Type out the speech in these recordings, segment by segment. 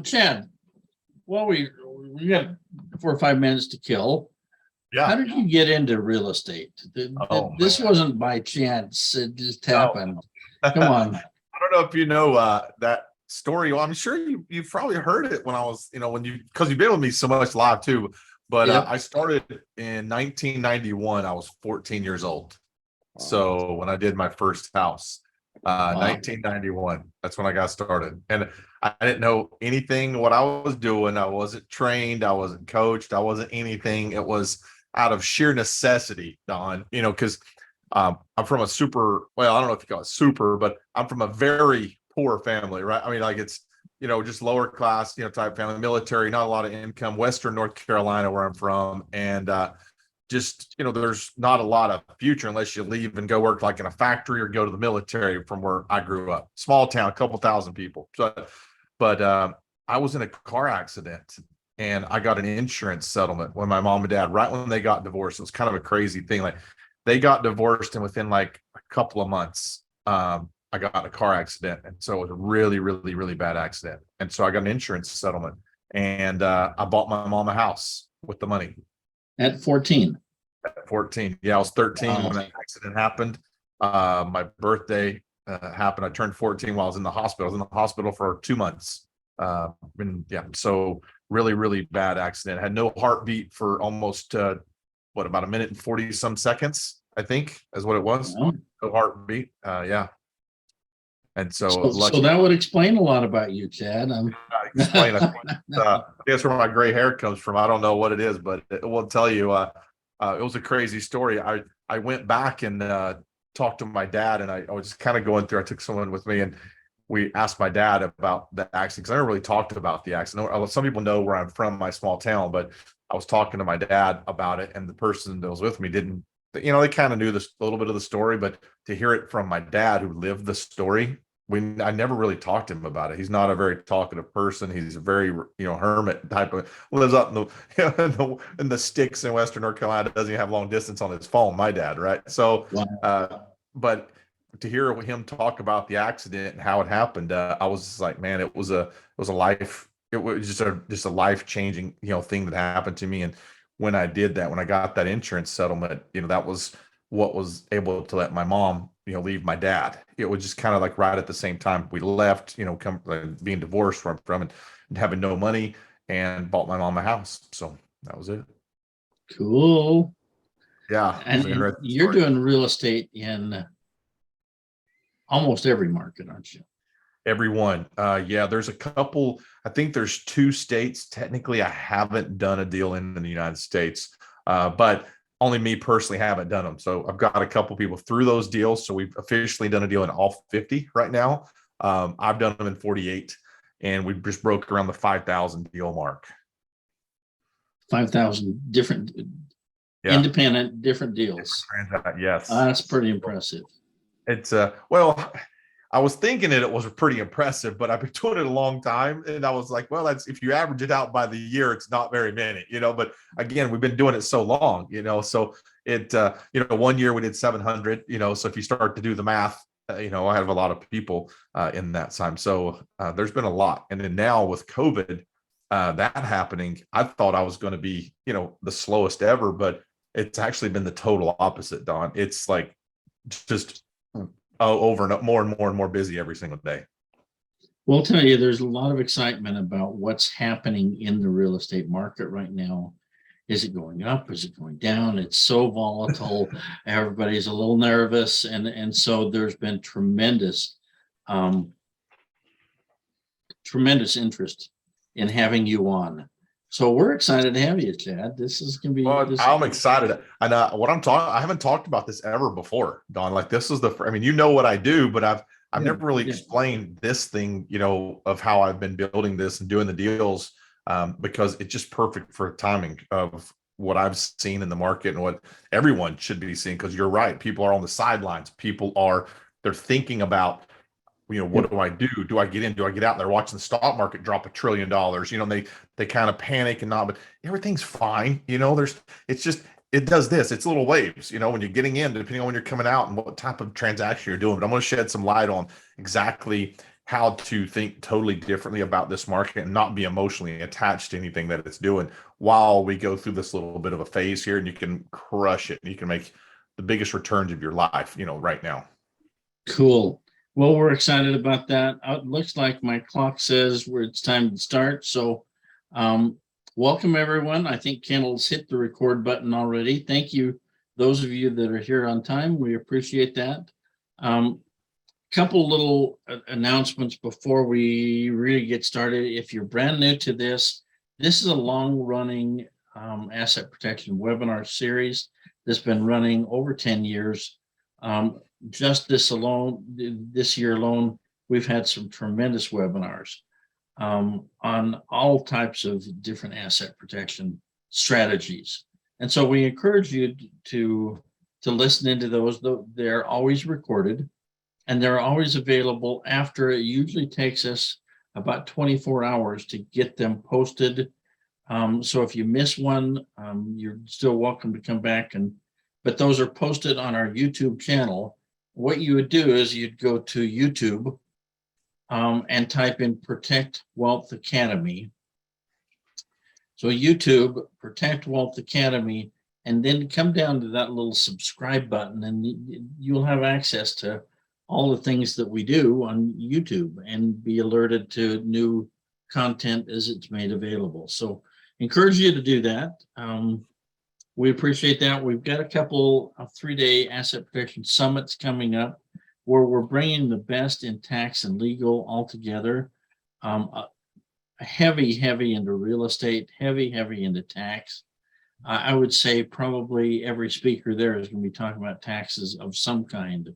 Chad, well, we got 4 or 5 minutes to kill. How Yeah. did you get into real estate? Oh, This man. wasn't by chance. It just No. happened. Come on. I don't know if you know that story. Well, I'm sure you've probably heard it when I was, because you've been with me so much live too. But Yep. I started in 1991. I was 14 years old. Wow. So when I did my first house, Wow. 1991, that's when I got started. And I didn't know anything what I was doing. I wasn't trained. I wasn't coached. I wasn't anything. It was out of sheer necessity, Don, because I'm from a well, I don't know if you call it super, but I'm from a very poor family, right? I mean, like it's, just lower class, type family, military, not a lot of income, Western North Carolina, where I'm from. And just, there's not a lot of future unless you leave and go work like in a factory or go to the military from where I grew up. Small town, a couple thousand people. But I was in a car accident and I got an insurance settlement when my mom and dad, right when they got divorced. It was kind of a crazy thing. Like they got divorced and within like a couple of months, I got in a car accident. And so it was a really, really, really bad accident. And so I got an insurance settlement and I bought my mom a house with the money. At 14. At 14. Yeah, I was 13 Wow. when that accident happened. My birthday happened. I turned 14 while I was in the hospital. I was in the hospital for 2 months. And yeah, so really, really bad accident. Had no heartbeat for almost about a minute and 40 some seconds, I think is what it was. Wow. No heartbeat. Yeah. And so So that would explain a lot about you, Chad. explain. I guess where my gray hair comes from. I don't know what it is, but it will tell you. It was a crazy story. I went back and talked to my dad, and I was just kind of going through. I took someone with me, and we asked my dad about the accident because I never really talked about the accident. Some people know where I'm from, my small town, but I was talking to my dad about it, and the person that was with me didn't. They kind of knew a little bit of the story, but to hear it from my dad who lived the story. I never really talked to him about it. He's not a very talkative person. He's a very, hermit type of, lives up in in the sticks in Western North Carolina, doesn't even have long distance on his phone, my dad, right? So, Wow. but to hear him talk about the accident and how it happened, I was just like, man, it was a life, it was just a life-changing, thing that happened to me. And when I did that, when I got that insurance settlement, that was what was able to let my mom leave my dad. It was just kind of like right at the same time we left, being divorced from and having no money, and bought my mom a house. So that was it. Cool. Yeah. And you're doing real estate in almost every market, aren't you? Everyone. Yeah, there's a couple. I think there's 2 states technically I haven't done a deal in the United States, but only me personally haven't done them. So I've got a couple people through those deals. So we've officially done a deal in all 50 right now. I've done them in 48, and we just broke around the 5,000 deal mark. 5,000 different independent different deals. Yes. That's pretty impressive. It's well, I was thinking it was pretty impressive, but I've been doing it a long time, and I was like, well, that's if you average it out by the year, it's not very many, But again, we've been doing it so long, So it, 1 year we did 700, So if you start to do the math, I have a lot of people in that time, so there's been a lot. And then now with COVID, that happening, I thought I was going to be, the slowest ever, but it's actually been the total opposite, Don. It's like just over and more and more and more busy every single day. Well, I'll tell you, there's a lot of excitement about what's happening in the real estate market right now. Is it going up? Is it going down? It's so volatile. Everybody's a little nervous. And so there's been tremendous interest in having you on. So we're excited to have you, Chad. This is going to be. Well, I'm excited. And I haven't talked about this ever before, Don. Like this is you know what I do, but I've never really explained this thing, of how I've been building this and doing the deals, because it's just perfect for timing of what I've seen in the market and what everyone should be seeing. Because you're right. People are on the sidelines. They're thinking about, what do I do? Do I get in? Do I get out? They're watching the stock market drop $1 trillion. They kind of panic and not, but everything's fine. It's just it does this. It's little waves, when you're getting in, depending on when you're coming out and what type of transaction you're doing. But I'm going to shed some light on exactly how to think totally differently about this market and not be emotionally attached to anything that it's doing while we go through this little bit of a phase here, and you can crush it and you can make the biggest returns of your life, right now. Cool. Well, we're excited about that. It looks like my clock says it's time to start. So welcome, everyone. I think Kendall's hit the record button already. Thank you, those of you that are here on time. We appreciate that. Couple little announcements before we really get started. If you're brand new to this is a long-running asset protection webinar series that's been running over 10 years. Just this year alone, we've had some tremendous webinars on all types of different asset protection strategies. And so we encourage you to listen into those. They're always recorded and they're always available after. It usually takes us about 24 hours to get them posted. So if you miss one, you're still welcome to come back, but those are posted on our YouTube channel. What you would do is you'd go to YouTube and type in Protect Wealth Academy. So YouTube, Protect Wealth Academy, and then come down to that little subscribe button, and you'll have access to all the things that we do on YouTube and be alerted to new content as it's made available. So encourage you to do that. We appreciate that. We've got a couple of 3-day asset protection summits coming up where we're bringing the best in tax and legal all together. Heavy into real estate, heavy into tax. I would say probably every speaker there is going to be talking about taxes of some kind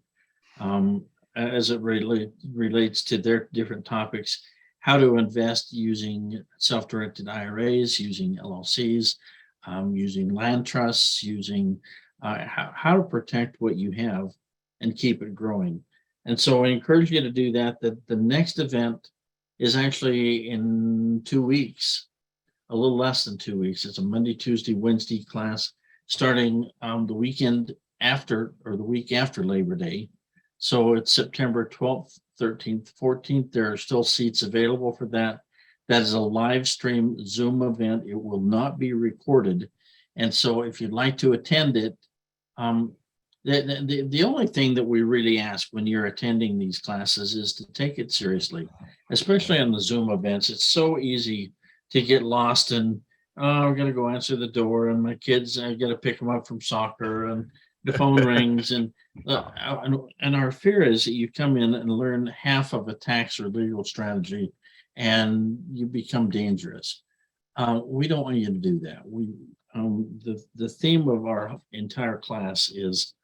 as it relates to their different topics. How to invest using self-directed IRAs, using LLCs, using land trusts, using how to protect what you have and keep it growing. And so I encourage you to do that. The next event is actually in 2 weeks, a little less than 2 weeks. It's a Monday, Tuesday, Wednesday class starting the weekend after, or the week after Labor Day. So it's September 12th, 13th, 14th. There are still seats available for that. That is a live stream Zoom event. It will not be recorded. And so if you'd like to attend it, the only thing that we really ask when you're attending these classes is to take it seriously, especially on the Zoom events. It's so easy to get lost and, we're going to go answer the door, and my kids, I got to pick them up from soccer, and the phone rings. And our fear is that you come in and learn half of a tax or legal strategy and you become dangerous. We don't want you to do that. The theme of our entire class is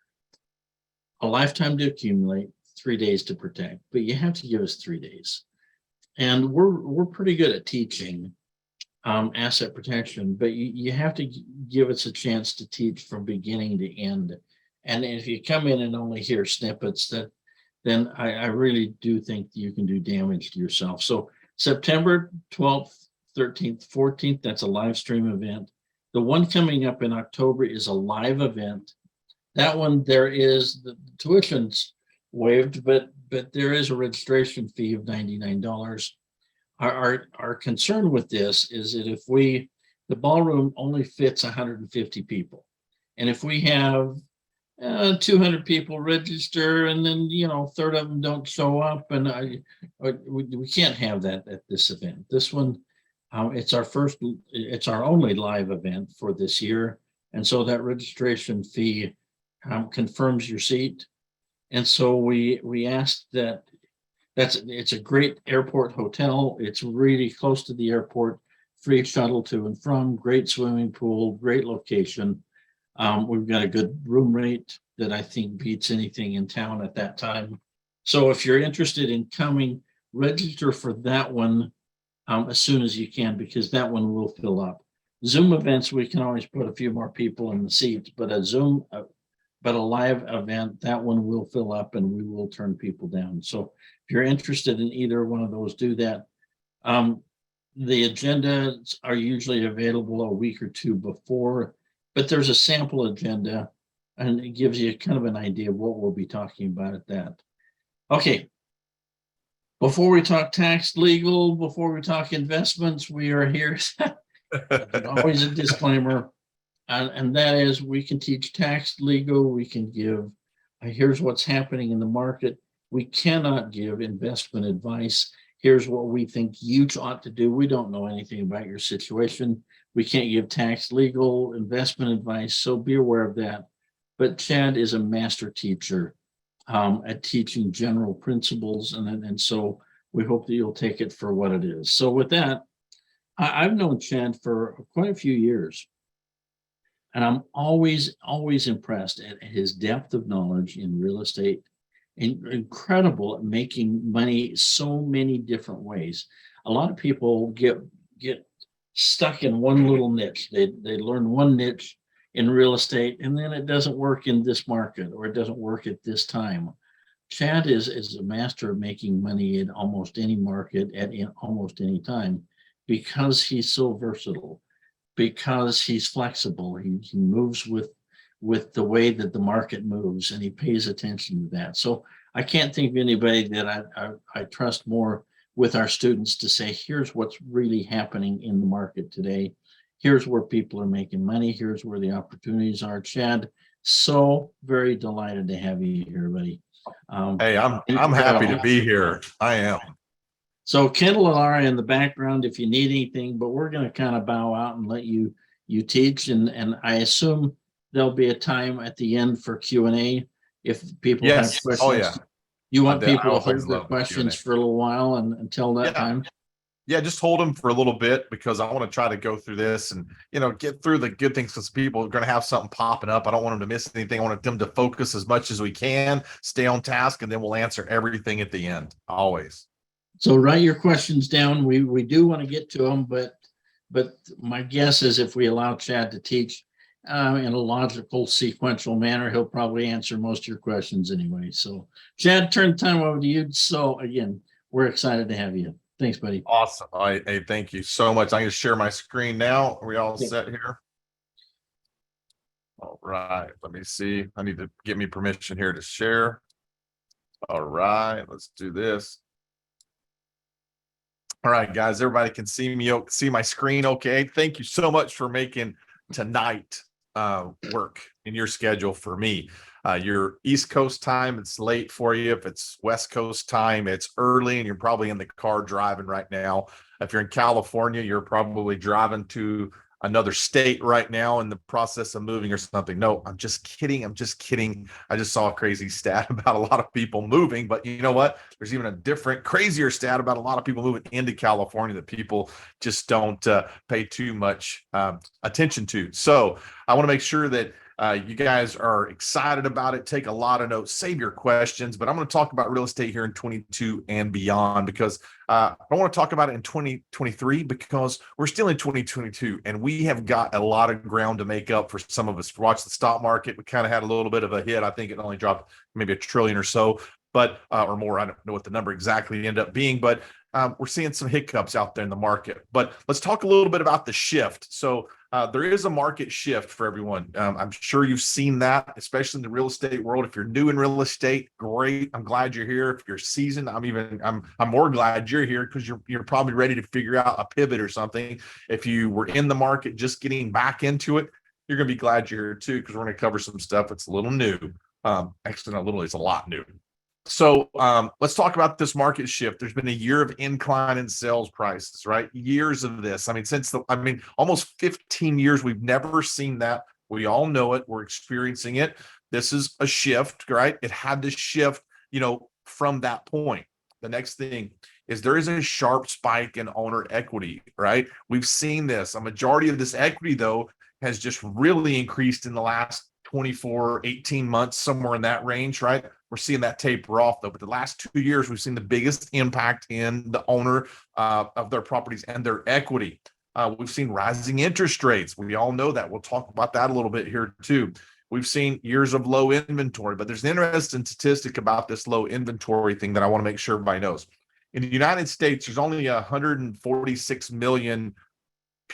a lifetime to accumulate, 3 days to protect, but you have to give us 3 days. And we're pretty good at teaching asset protection, but you have to give us a chance to teach from beginning to end. And if you come in and only hear snippets, then I really do think you can do damage to yourself. So September 12th, 13th, 14th, that's a live stream event. The one coming up in October is a live event. That one, there is the tuition's waived, but there is a registration fee of $99. Our concern with this is that if the ballroom only fits 150 people, and if we have 200 people register and then a third of them don't show up, and we can't have that at this event. This one, it's our only live event for this year, and so that registration fee confirms your seat. And so we asked that. It's a great airport hotel. It's really close to the airport, free shuttle to and from, great swimming pool, great location. We've got a good room rate that I think beats anything in town at that time. So if you're interested in coming, register for that one as soon as you can, because that one will fill up. Zoom events, we can always put a few more people in the seats, but a live event, that one will fill up and we will turn people down. So if you're interested in either one of those, do that. The agendas are usually available a week or two before. but there's a sample agenda, and it gives you kind of an idea of what we'll be talking about at that. Okay. Before we talk tax, legal, before we talk investments, we are here. Always a disclaimer, and that is we can teach tax, legal, we can give, here's what's happening in the market. We cannot give investment advice. Here's what we think you ought to do. We don't know anything about your situation. We can't give tax, legal, investment advice, so be aware of that. But Chad is a master teacher at teaching general principles, and so we hope that you'll take it for what it is. So with that, I've known Chad for quite a few years, and I'm always impressed at his depth of knowledge in real estate. Incredible at making money so many different ways. A lot of people get stuck in one little niche. They learn one niche in real estate, and then it doesn't work in this market, or it doesn't work at this time. Chad is a master of making money in almost any market in almost any time, because he's so versatile, because he's flexible. He moves with the way that the market moves, and he pays attention to that. So I can't think of anybody that I trust more with our students to say, here's what's really happening in the market today. Here's where people are making money. Here's where the opportunities are. Chad, so very delighted to have you here, buddy. Hey, I'm happy to be here. I am. So Kendall and I are in the background if you need anything, but we're going to kind of bow out and let you teach. And I assume there'll be a time at the end for Q&A if people have questions. Oh, yeah. You want people to hold their questions for a little while until that time? Yeah, just hold them for a little bit, because I want to try to go through this and, get through the good things, because people are going to have something popping up. I don't want them to miss anything. I want them to focus as much as we can, stay on task, and then we'll answer everything at the end, always. So write your questions down. We do want to get to them, but my guess is if we allow Chad to teach in a logical, sequential manner, he'll probably answer most of your questions anyway. So Chad, turn the time over to you. So again, we're excited to have you. Thanks, buddy. Awesome. Hey, thank you so much. I'm going to share my screen now. Are we all set here? All right. Let me see. I need to get me permission here to share. All right. Let's do this. All right, guys. Everybody can see me, see my screen okay. Thank you so much for making tonight work in your schedule for me. Your East Coast time, it's late for you. If it's West Coast time, it's early, and you're probably in the car driving right now. If you're in California, you're probably driving to another state right now in the process of moving or something. No, I'm just kidding. I just saw a crazy stat about a lot of people moving, but you know what? There's even a different, crazier stat about a lot of people moving into California that people just don't pay too much attention to. So I want to make sure that you guys are excited about it. Take a lot of notes, save your questions, but I'm going to talk about real estate here in 22 and beyond, because I want to talk about it in 2023, because we're still in 2022 and we have got a lot of ground to make up for some of us. Watch the stock market. We kind of had a little bit of a hit. I think it only dropped maybe $1 trillion or so, but or more. I don't know what the number exactly ended up being, but we're seeing some hiccups out there in the market. But let's talk a little bit about the shift. So there is a market shift for everyone. I'm sure you've seen that, especially in the real estate world. If you're new in real estate, great. I'm glad you're here. If you're seasoned, I'm more glad you're here, because you're probably ready to figure out a pivot or something. If you were in the market just getting back into it, you're going to be glad you're here too, because we're going to cover some stuff that's a little new. Actually, not little, it's a lot new. So let's talk about this market shift. There's been a year of incline in sales prices, right? Years of this. I mean, almost 15 years. We've never seen that. We all know it. We're experiencing it. This is a shift, right? It had to shift, from that point. The next thing is there is a sharp spike in owner equity, right? We've seen this. A majority of this equity, though, has just really increased in the last 24, 18 months, somewhere in that range, right? We're seeing that taper off, though. But the last 2 years, we've seen the biggest impact in the owner of their properties and their equity. We've seen rising interest rates. We all know that. We'll talk about that a little bit here too. We've seen years of low inventory, but there's an interesting statistic about this low inventory thing that I want to make sure everybody knows. In the United States, there's only 146 million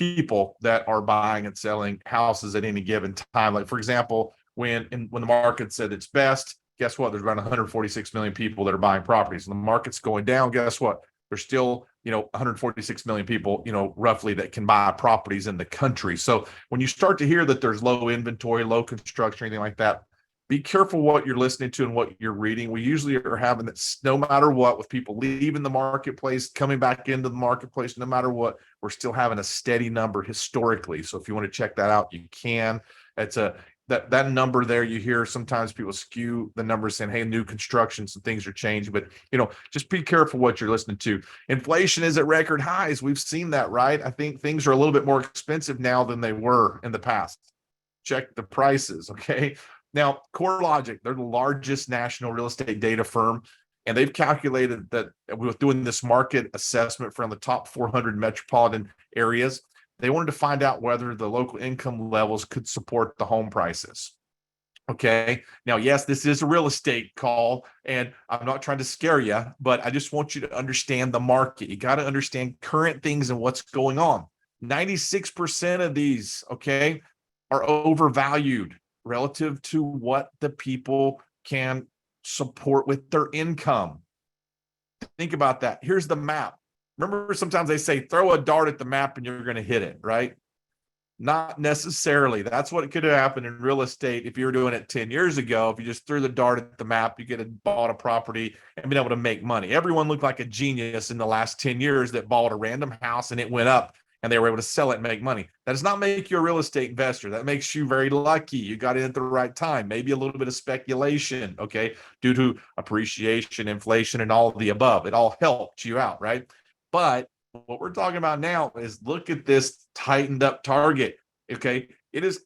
people that are buying and selling houses at any given time. Like, for example, when the market's at its best, guess what? There's around 146 million people that are buying properties. And the market's going down, guess what? There's still, 146 million people, roughly, that can buy properties in the country. So when you start to hear that there's low inventory, low construction, anything like that, be careful what you're listening to and what you're reading. We usually are having this no matter what, with people leaving the marketplace, coming back into the marketplace, no matter what, we're still having a steady number historically. So if you want to check that out, you can. It's that number there you hear sometimes people skew the numbers saying, hey, new construction, some things are changing, but just be careful what you're listening to. Inflation is at record highs. We've seen that, right? I think things are a little bit more expensive now than they were in the past. Check the prices. Okay. Now, CoreLogic, they're the largest national real estate data firm, and they've calculated that with doing this market assessment from the top 400 metropolitan areas, they wanted to find out whether the local income levels could support the home prices. Okay. Now, yes, this is a real estate call, and I'm not trying to scare you, but I just want you to understand the market. You got to understand current things and what's going on. 96% of these, okay, are overvalued relative to what the people can support with their income. Think about that. Here's the map. Remember, sometimes they say throw a dart at the map and you're going to hit it, right? Not necessarily. That's what could have happened in real estate if you were doing it 10 years ago. If you just threw the dart at the map, you could have bought a property and been able to make money. Everyone looked like a genius in the last 10 years that bought a random house and it went up and they were able to sell it and make money. That does not make you a real estate investor. That makes you very lucky. You got in at the right time. Maybe a little bit of speculation, okay, due to appreciation, inflation, and all of the above. It all helped you out, right? But what we're talking about now is look at this tightened up target. Okay. It is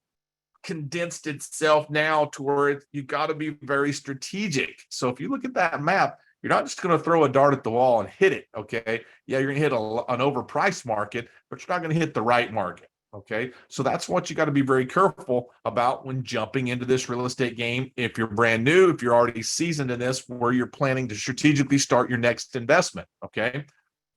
condensed itself now to where you got to be very strategic. So if you look at that map, you're not just going to throw a dart at the wall and hit it. Okay. Yeah, you're going to hit an overpriced market, but you're not going to hit the right market. Okay. So that's what you got to be very careful about when jumping into this real estate game. If you're brand new, if you're already seasoned in this, where you're planning to strategically start your next investment. Okay.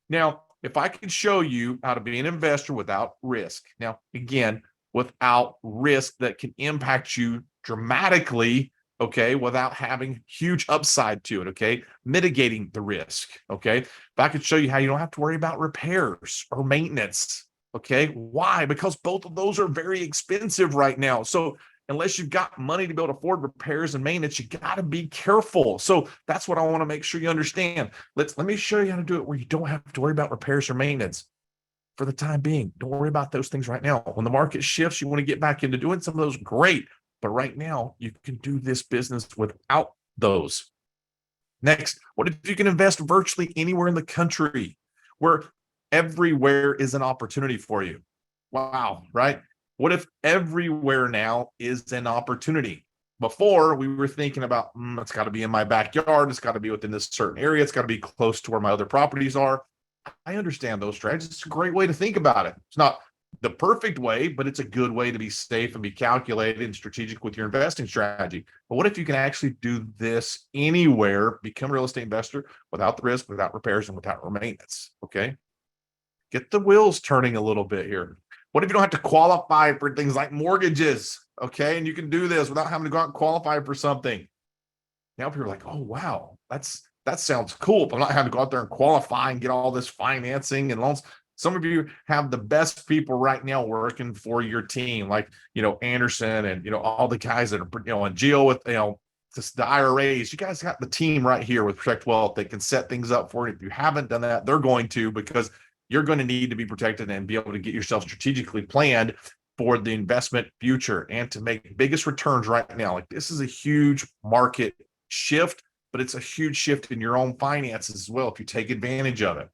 Now, if I could show you how to be an investor without risk. Now, again, without risk that can impact you dramatically, okay, without having huge upside to it, okay, mitigating the risk, okay. If I could show you how you don't have to worry about repairs or maintenance, okay. Why? Because both of those are very expensive right now. So unless you've got money to be able to afford repairs and maintenance, you got to be careful. So that's what I want to make sure you understand. Let me show you how to do it where you don't have to worry about repairs or maintenance for the time being. Don't worry about those things right now. When the market shifts, you want to get back into doing some of those, great. But right now, you can do this business without those. Next, what if you can invest virtually anywhere in the country, where everywhere is an opportunity for you? Wow, right? What if everywhere now is an opportunity? Before, we were thinking about, it's got to be in my backyard. It's got to be within this certain area. It's got to be close to where my other properties are. I understand those strategies. It's a great way to think about it. It's not the perfect way, but it's a good way to be safe and be calculated and strategic with your investing strategy. But what if you can actually do this anywhere, become a real estate investor without the risk, without repairs, and without maintenance? Okay. Get the wheels turning a little bit here. What if you don't have to qualify for things like mortgages? Okay. And you can do this without having to go out and qualify for something. Now people are like, oh, wow, that sounds cool. But I'm not having to go out there and qualify and get all this financing and loans. Some of you have the best people right now working for your team, like, Anderson and, all the guys that are, in Geo with, just the IRAs. You guys got the team right here with Protect Wealth that can set things up for you. If you haven't done that, they're going to, because you're going to need to be protected and be able to get yourself strategically planned for the investment future and to make biggest returns right now. Like, this is a huge market shift, but it's a huge shift in your own finances as well if you take advantage of it.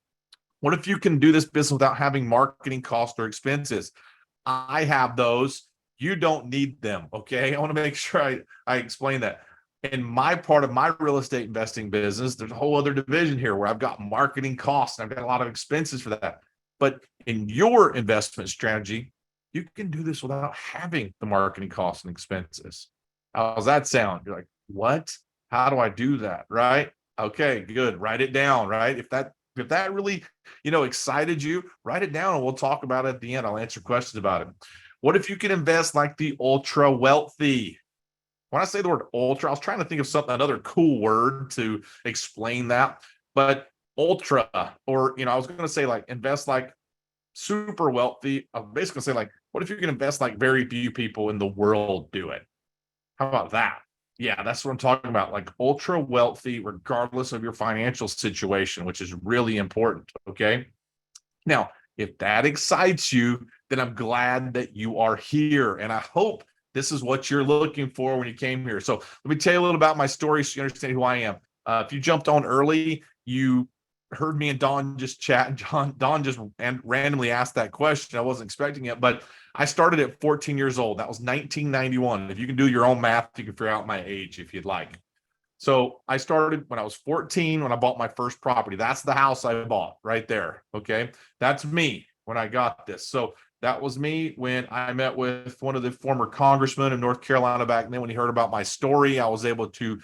What if you can do this business without having marketing costs or expenses? I have those. You don't need them. Okay. I want to make sure I explain that. In my part of my real estate investing business, there's a whole other division here where I've got marketing costs and I've got a lot of expenses for that. But in your investment strategy, you can do this without having the marketing costs and expenses. How does that sound? You're like, what? How do I do that? Right? Okay, good. Write it down, right? If that If that really, excited you, write it down and we'll talk about it at the end. I'll answer questions about it. What if you can invest like the ultra wealthy? When I say the word ultra, I was trying to think of something, another cool word to explain that. But ultra, or, I was going to say like invest like super wealthy. I was basically say like, what if you can invest like very few people in the world do it? How about that? Yeah, that's what I'm talking about. Like ultra wealthy, regardless of your financial situation, which is really important. Okay. Now, if that excites you, then I'm glad that you are here. And I hope this is what you're looking for when you came here. So let me tell you a little about my story so you understand who I am. If you jumped on early, you heard me and Don just chat. Don just randomly asked that question. I wasn't expecting it, but I started at 14 years old. That was 1991. If you can do your own math, you can figure out my age if you'd like. So I started when I was 14 when I bought my first property. That's the house I bought right there. Okay. That's me when I got this. So that was me when I met with one of the former congressmen of North Carolina back then. When he heard about my story, I was able to,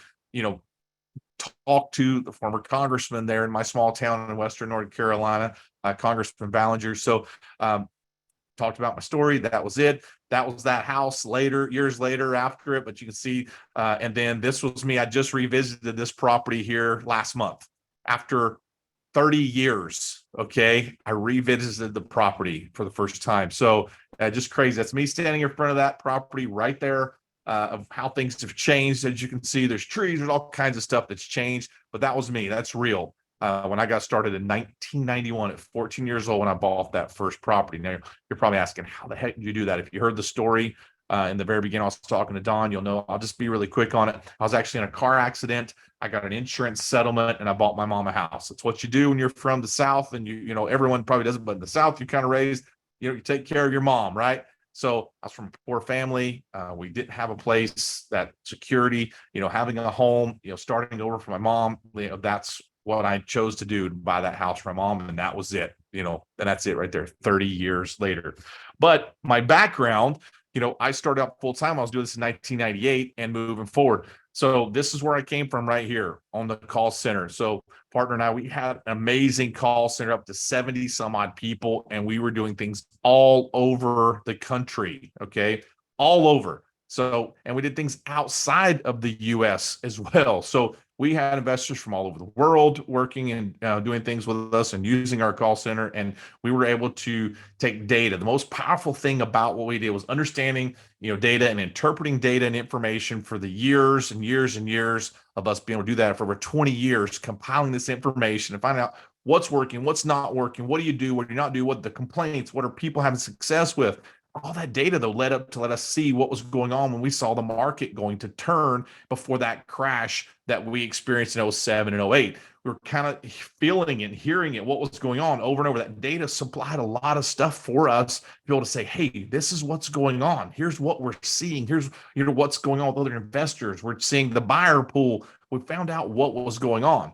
talk to the former congressman there in my small town in Western North Carolina, Congressman Ballinger. So talked about my story. That was it. That was that house later, years later after it. But you can see, and then this was me. I just revisited this property here last month after 30 years. Okay. I revisited the property for the first time. So just crazy. That's me standing in front of that property right there. Of how things have changed. As you can see, there's trees, there's all kinds of stuff that's changed, but that was me. That's real. When I got started in 1991 at 14 years old when I bought that first property. Now, you're probably asking, how the heck did you do that? If you heard the story in the very beginning, I was talking to Don, you'll know. I'll just be really quick on it. I was actually in a car accident. I got an insurance settlement and I bought my mom a house. It's what you do when you're from the South, and everyone probably doesn't, but in the South, you kind of raised, you take care of your mom, right? So I was from a poor family. We didn't have a place, that security, having a home, starting over for my mom. That's what I chose to do, to buy that house for my mom. And that was it, and that's it right there, 30 years later. But my background, I started out full time. I was doing this in 1998 and moving forward. So this is where I came from right here on the call center. So partner and I, we had an amazing call center, up to 70 some odd people, and we were doing things all over the country. Okay. All over. So, and we did things outside of the US as well. So we had investors from all over the world working and doing things with us and using our call center. And we were able to take data. The most powerful thing about what we did was understanding, data and interpreting data and information for the years and years and years of us being able to do that for over 20 years, compiling this information and finding out what's working, what's not working, what do you do, what do you not do, what are the complaints, what are people having success with. All that data, though, led up to let us see what was going on when we saw the market going to turn before that crash that we experienced in 07 and 08. We were kind of feeling and hearing it, what was going on over and over. That data supplied a lot of stuff for us to be able to say, hey, this is what's going on. Here's what we're seeing. Here's what's going on with other investors. We're seeing the buyer pool. We found out what was going on.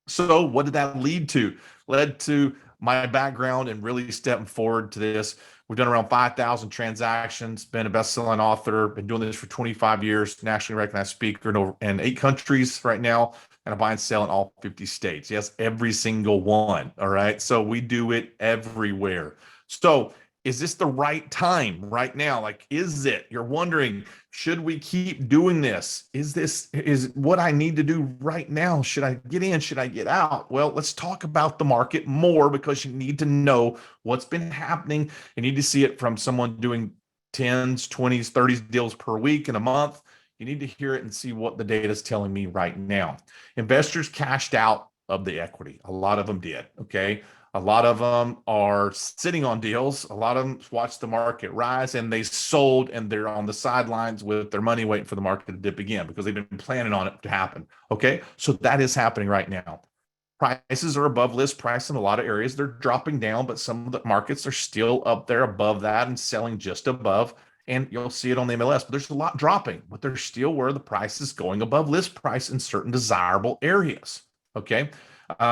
So what did that lead to? Led to my background and really stepping forward to this. We've done around 5,000 transactions, been a best-selling author, been doing this for 25 years, nationally recognized speaker in 8 countries right now, and I buy and sell in all 50 states. Yes, every single one. All right. So we do it everywhere. So is this the right time right now? Like, is it? You're wondering, should we keep doing this? Is what I need to do right now? Should I get in? Should I get out? Well, let's talk about the market more, because you need to know what's been happening. You need to see it from someone doing 10s, 20s, 30s deals per week in a month. You need to hear it and see what the data is telling me right now. Investors cashed out of the equity. A lot of them did. Okay. A lot of them are sitting on deals. A lot of them watch the market rise and they sold, and they're on the sidelines with their money waiting for the market to dip again because they've been planning on it to happen. Okay. So that is happening right now. Prices are above list price in a lot of areas. They're dropping down, but some of the markets are still up there above that and selling just above. And you'll see it on the MLS, but there's a lot dropping, but they're still where the price is going above list price in certain desirable areas. Okay.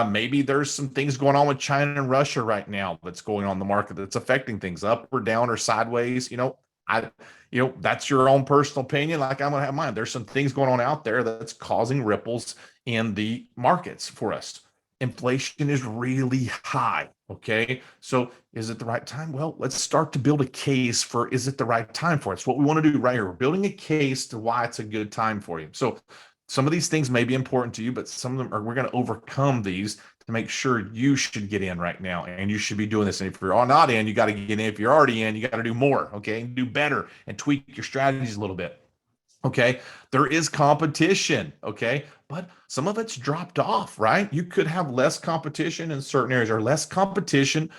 Maybe there's some things going on with China and Russia right now that's going on in the market that's affecting things up or down or sideways. That's your own personal opinion. Like, I'm going to have mine. There's some things going on out there that's causing ripples in the markets for us. inflation is really high. Okay. So is it the right time? Well, let's start to build a case for, is it the right time for it? It's what we want to do right here. We're building a case to why it's a good time for you. So some of these things may be important to you, but some of them are, we're going to overcome these to make sure you should get in right now. And you should be doing this. And if you're not in, you got to get in. If you're already in, you got to do more. Okay. And do better and tweak your strategies a little bit. Okay. There is competition. Okay. But some of it's dropped off, right? You could have less competition in certain areas or less competition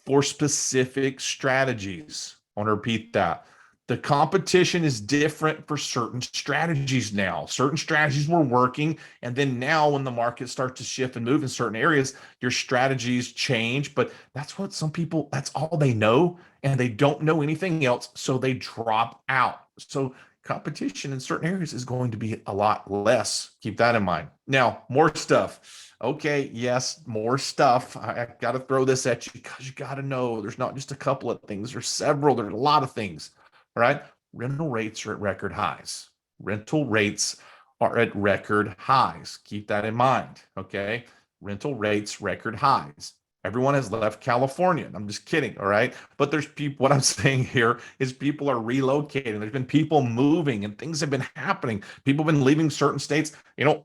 for specific strategies. I want to repeat that. The competition is different for certain strategies now. Certain strategies were working. And then now when the market starts to shift and move in certain areas, your strategies change. But that's what some people, that's all they know. And they don't know anything else. So they drop out. So competition in certain areas is going to be a lot less. Keep that in mind. Now, more stuff. Okay, yes, more stuff. I got to throw this at you because you got to know there's not just a couple of things. There's several. There's a lot of things. All right. Rental rates are at record highs. Rental rates are at record highs. Keep that in mind. Okay. Rental rates, record highs. Everyone has left California. I'm just kidding. All right. But there's people, what I'm saying here is people are relocating. There's been people moving and things have been happening. People have been leaving certain states.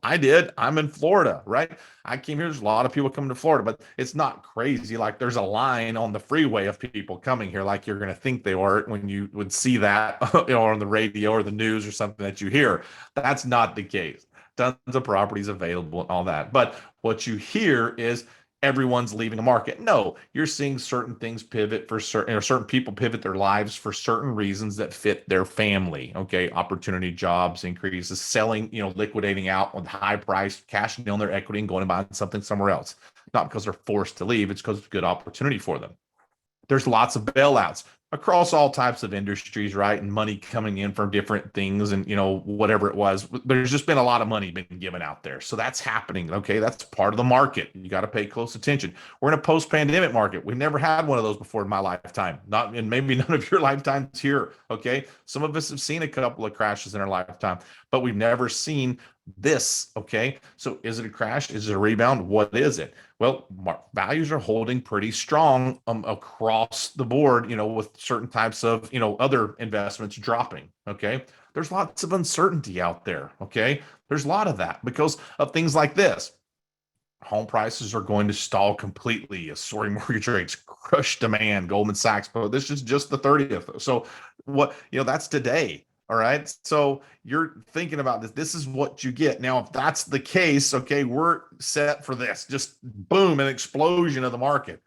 I did. I'm in Florida, right? I came here. There's a lot of people coming to Florida, but it's not crazy. Like there's a line on the freeway of people coming here, like you're going to think they are when you would see that on the radio or the news or something that you hear. That's not the case. Tons of properties available and all that. But what you hear is everyone's leaving a market. No, you're seeing certain things pivot for certain, or certain people pivot their lives for certain reasons that fit their family. Okay. Opportunity, jobs, increases, selling, liquidating out with high price, cashing in their equity and going and buying something somewhere else. Not because they're forced to leave. It's because it's a good opportunity for them. There's lots of bailouts across all types of industries, right? And money coming in from different things and, whatever it was. There's just been a lot of money being given out there. So that's happening. Okay. That's part of the market. You got to pay close attention. We're in a post-pandemic market. We've never had one of those before in my lifetime. Not, and maybe none of your lifetimes here. Okay. Some of us have seen a couple of crashes in our lifetime, but we've never seen this. Okay. So is it a crash? Is it a rebound? What is it? Well, values are holding pretty strong across the board, with certain types of, other investments dropping. Okay. There's lots of uncertainty out there. Okay. There's a lot of that because of things like this. Home prices are going to stall completely. Soaring mortgage rates, crush demand, Goldman Sachs, but this is just the 30th. So what, that's today. All right. So you're thinking about this. This is what you get. Now, if that's the case, okay, we're set for this. Just boom, an explosion of the market.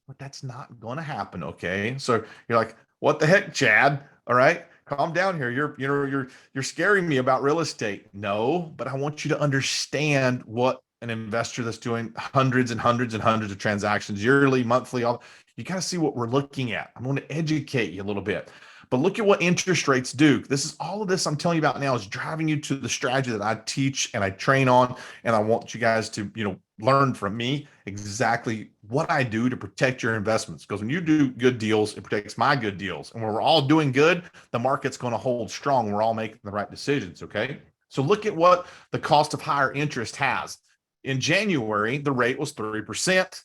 But that's not going to happen. Okay. So you're like, what the heck, Chad? All right. Calm down here. You're scaring me about real estate. No, but I want you to understand what an investor that's doing hundreds and hundreds and hundreds of transactions yearly, monthly, you got to see what we're looking at. I'm going to educate you a little bit. But look at what interest rates do. This is all of this I'm telling you about now is driving you to the strategy that I teach and I train on. And I want you guys to, learn from me exactly what I do to protect your investments. Because when you do good deals, it protects my good deals. And when we're all doing good, the market's going to hold strong. We're all making the right decisions. Okay. So look at what the cost of higher interest has. In January, the rate was 3%.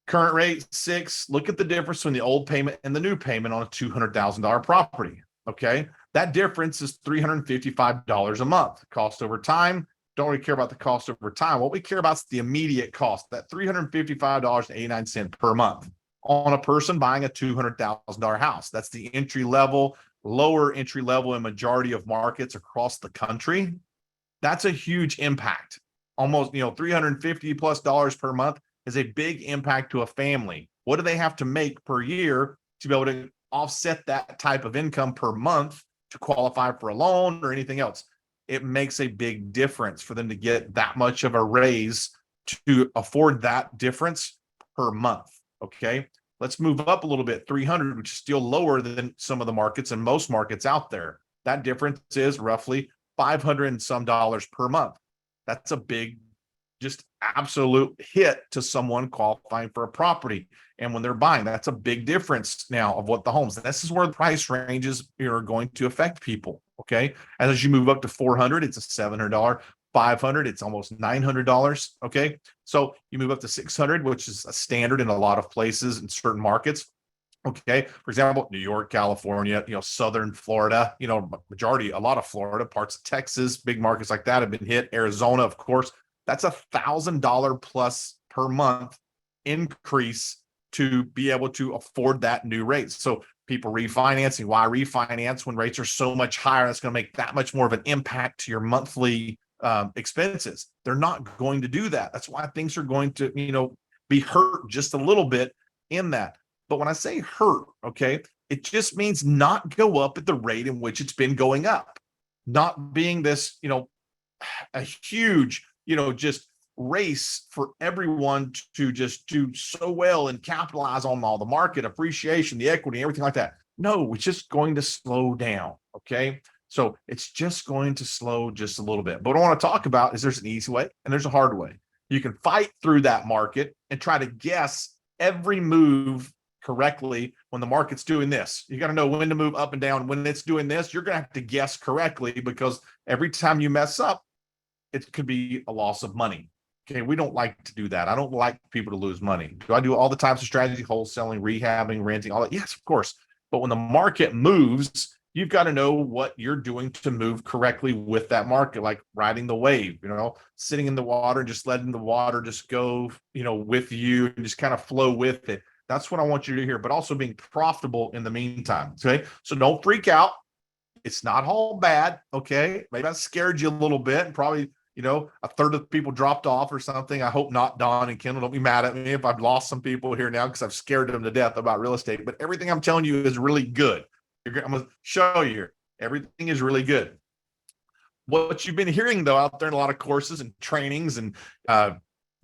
Current rate 6. Look at the difference between the old payment and the new payment on a $200,000 property. Okay. That difference is $355 a month. Cost over time. Don't really care about the cost over time. What we care about is the immediate cost, that $355.89 per month on a person buying a $200,000 house. That's the entry level, lower entry level in majority of markets across the country. That's a huge impact. Almost, $350+ per month is a big impact to a family. What do they have to make per year to be able to offset that type of income per month to qualify for a loan or anything else? It makes a big difference for them to get that much of a raise to afford that difference per month. Okay. Let's move up a little bit. 300, which is still lower than some of the markets and most markets out there. That difference is roughly $500 and some per month. That's a big, just absolute hit to someone qualifying for a property. And when they're buying, that's a big difference now of what the homes. This is where the price ranges are going to affect people. Okay. And as you move up to 400, it's a $700 500, it's almost $900. Okay. So you move up to 600, which is a standard in a lot of places in certain markets. Okay. For example, New York, California, Southern Florida, majority, a lot of Florida, parts of Texas, big markets like that have been hit. Arizona, of course, that's $1,000 plus per month increase to be able to afford that new rate. So people refinancing, why refinance when rates are so much higher? That's going to make that much more of an impact to your monthly expenses. They're not going to do that. That's why things are going to, be hurt just a little bit in that. But when I say hurt, okay, it just means not go up at the rate in which it's been going up, not being this, a huge, just race for everyone to just do so well and capitalize on all the market appreciation, the equity, everything like that. No, it's just going to slow down. Okay. So it's just going to slow just a little bit. But what I want to talk about is there's an easy way and there's a hard way. You can fight through that market and try to guess every move correctly when the market's doing this. You got to know when to move up and down. When it's doing this, you're going to have to guess correctly, because every time you mess up, it could be a loss of money. Okay. We don't like to do that. I don't like people to lose money. Do I do all the types of strategy, wholesaling, rehabbing, renting, all that? Yes, of course. But when the market moves, you've got to know what you're doing to move correctly with that market, like riding the wave, sitting in the water and just letting the water just go, with you and just kind of flow with it. That's what I want you to hear, but also being profitable in the meantime. Okay. So don't freak out. It's not all bad. Okay. Maybe I scared you a little bit, and probably, a third of the people dropped off or something. I hope not. Don and Kendall, don't be mad at me if I've lost some people here now, because I've scared them to death about real estate. But everything I'm telling you is really good. I'm going to show you here. Everything is really good. What you've been hearing, though, out there in a lot of courses and trainings and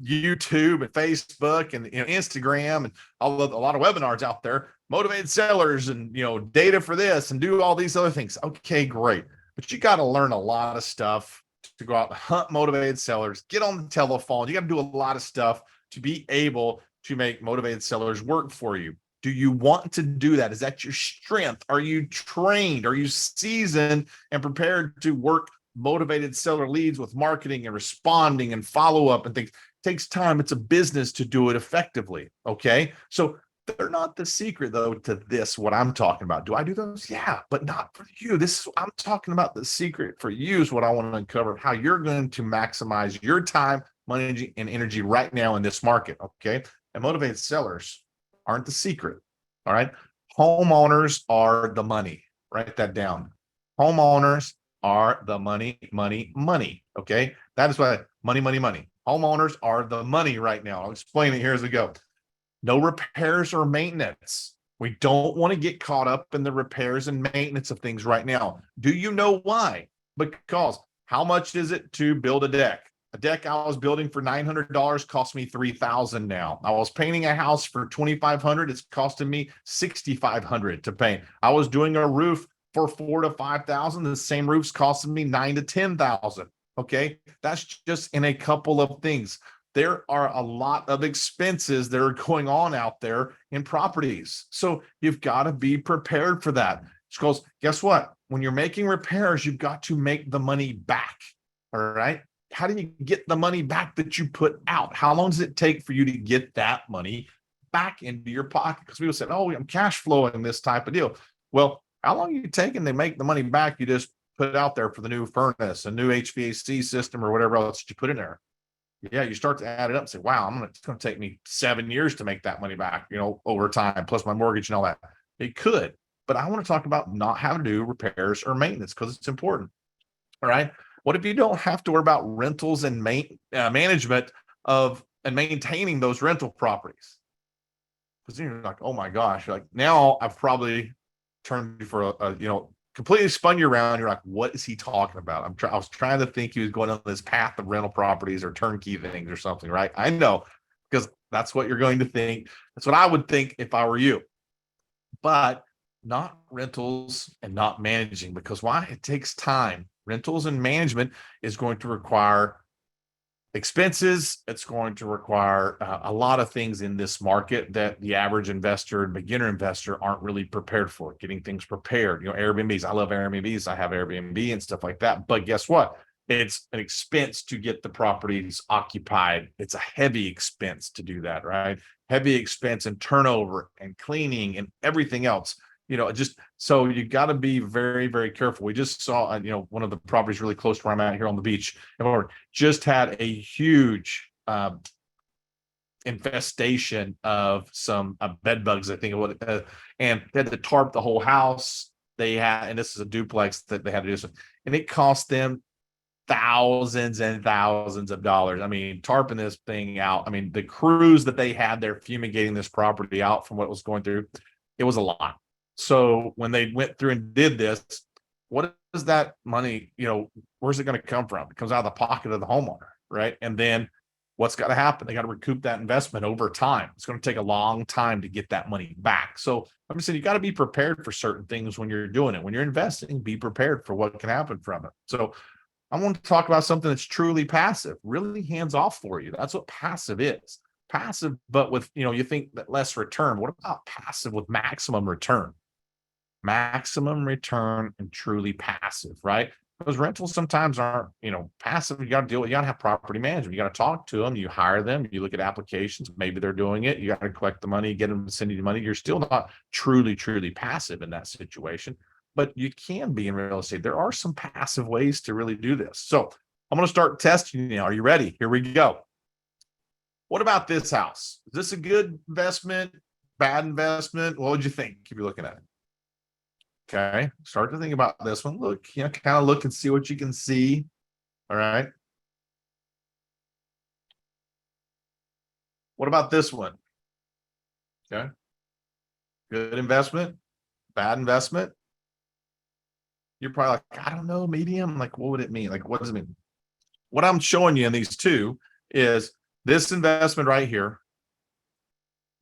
YouTube and Facebook and Instagram and a lot of webinars out there, motivated sellers and data for this and do all these other things. Okay, great. But you got to learn a lot of stuff to go out and hunt motivated sellers, get on the telephone. You got to do a lot of stuff to be able to make motivated sellers work for you. Do you want to do that? Is that your strength? Are you trained? Are you seasoned and prepared to work motivated seller leads with marketing and responding and follow up and things? It takes time. It's a business to do it effectively. Okay. So they're not the secret, though, to this, what I'm talking about. Do I do those? Yeah, but not for you. I'm talking about the secret for you is what I want to uncover, how you're going to maximize your time, money, and energy right now in this market. Okay. And motivated sellers aren't the secret. All right. Homeowners are the money. Write that down. Homeowners are the money. Okay. That is why money. Homeowners are the money right now. I'll explain it here as we go. No repairs or maintenance. We don't want to get caught up in the repairs and maintenance of things right now. Do you know why? Because how much is it to build a deck? A deck I was building for $900 cost me $3,000 now. I was painting a house for $2,500. It's costing me $6,500 to paint. I was doing a roof for $4,000 to $5,000. The same roof's costing me $9,000 to $10,000. Okay. That's just in a couple of things. There are a lot of expenses that are going on out there in properties. So you've got to be prepared for that. Because guess what? When you're making repairs, you've got to make the money back. All right. How do you get the money back that you put out? How long does it take for you to get that money back into your pocket? Because people said, oh, I'm cash flowing this type of deal. Well, how long are you taking to make the money back you just put out there for the new furnace, a new HVAC system, or whatever else you put in there? Yeah, you start to add it up and say, wow, it's going to take me 7 years to make that money back, over time, plus my mortgage and all that. It could, but I want to talk about not having to do repairs or maintenance because it's important. All right. What if you don't have to worry about rentals and management of and maintaining those rental properties? Because you're like, oh my gosh, like now I've probably turned you for completely spun you around. You're like, what is he talking about? I was trying to think he was going on this path of rental properties or turnkey things or something, right? I know, because that's what you're going to think. That's what I would think if I were you. But not rentals and not managing, because why? It takes time. Rentals and management is going to require expenses. It's going to require a lot of things in this market that the average investor and beginner investor aren't really prepared for. Getting things prepared, Airbnbs. I love Airbnbs. I have Airbnb and stuff like that. But guess what? It's an expense to get the properties occupied. It's a heavy expense to do that, right? Heavy expense and turnover and cleaning and everything else. Just so you got to be very, very careful. We just saw, one of the properties really close to where I'm at here on the beach, and just had a huge infestation of some bed bugs, I think of what and they had to tarp the whole house. And this is a duplex that they had to do this, and it cost them thousands and thousands of dollars. I mean, tarping this thing out. I mean, the crews that they had there fumigating this property out from what was going through, it was a lot. So when they went through and did this, what is that money? Where's it going to come from? It comes out of the pocket of the homeowner, right? And then what's got to happen? They got to recoup that investment over time. It's going to take a long time to get that money back. So I'm just saying, you got to be prepared for certain things when you're doing it. When you're investing, be prepared for what can happen from it. So I want to talk about something that's truly passive, really hands off for you. That's what passive is. Passive, but with, you think that less return. What about passive with maximum return? Maximum return and truly passive, right? Those rentals sometimes aren't, passive. You got to deal with, you got to have property management. You got to talk to them. You hire them. You look at applications. Maybe they're doing it. You got to collect the money, get them to send you the money. You're still not truly, truly passive in that situation, but you can be in real estate. There are some passive ways to really do this. So I'm going to start testing you. Are you ready? Here we go. What about this house? Is this a good investment? Bad investment? What would you think if you're looking at it? Okay, start to think about this one. Look, kind of look and see what you can see. All right. What about this one? Okay. Good investment, bad investment. You're probably like, I don't know, medium. Like, what would it mean? Like, what does it mean? What I'm showing you in these two is this investment right here,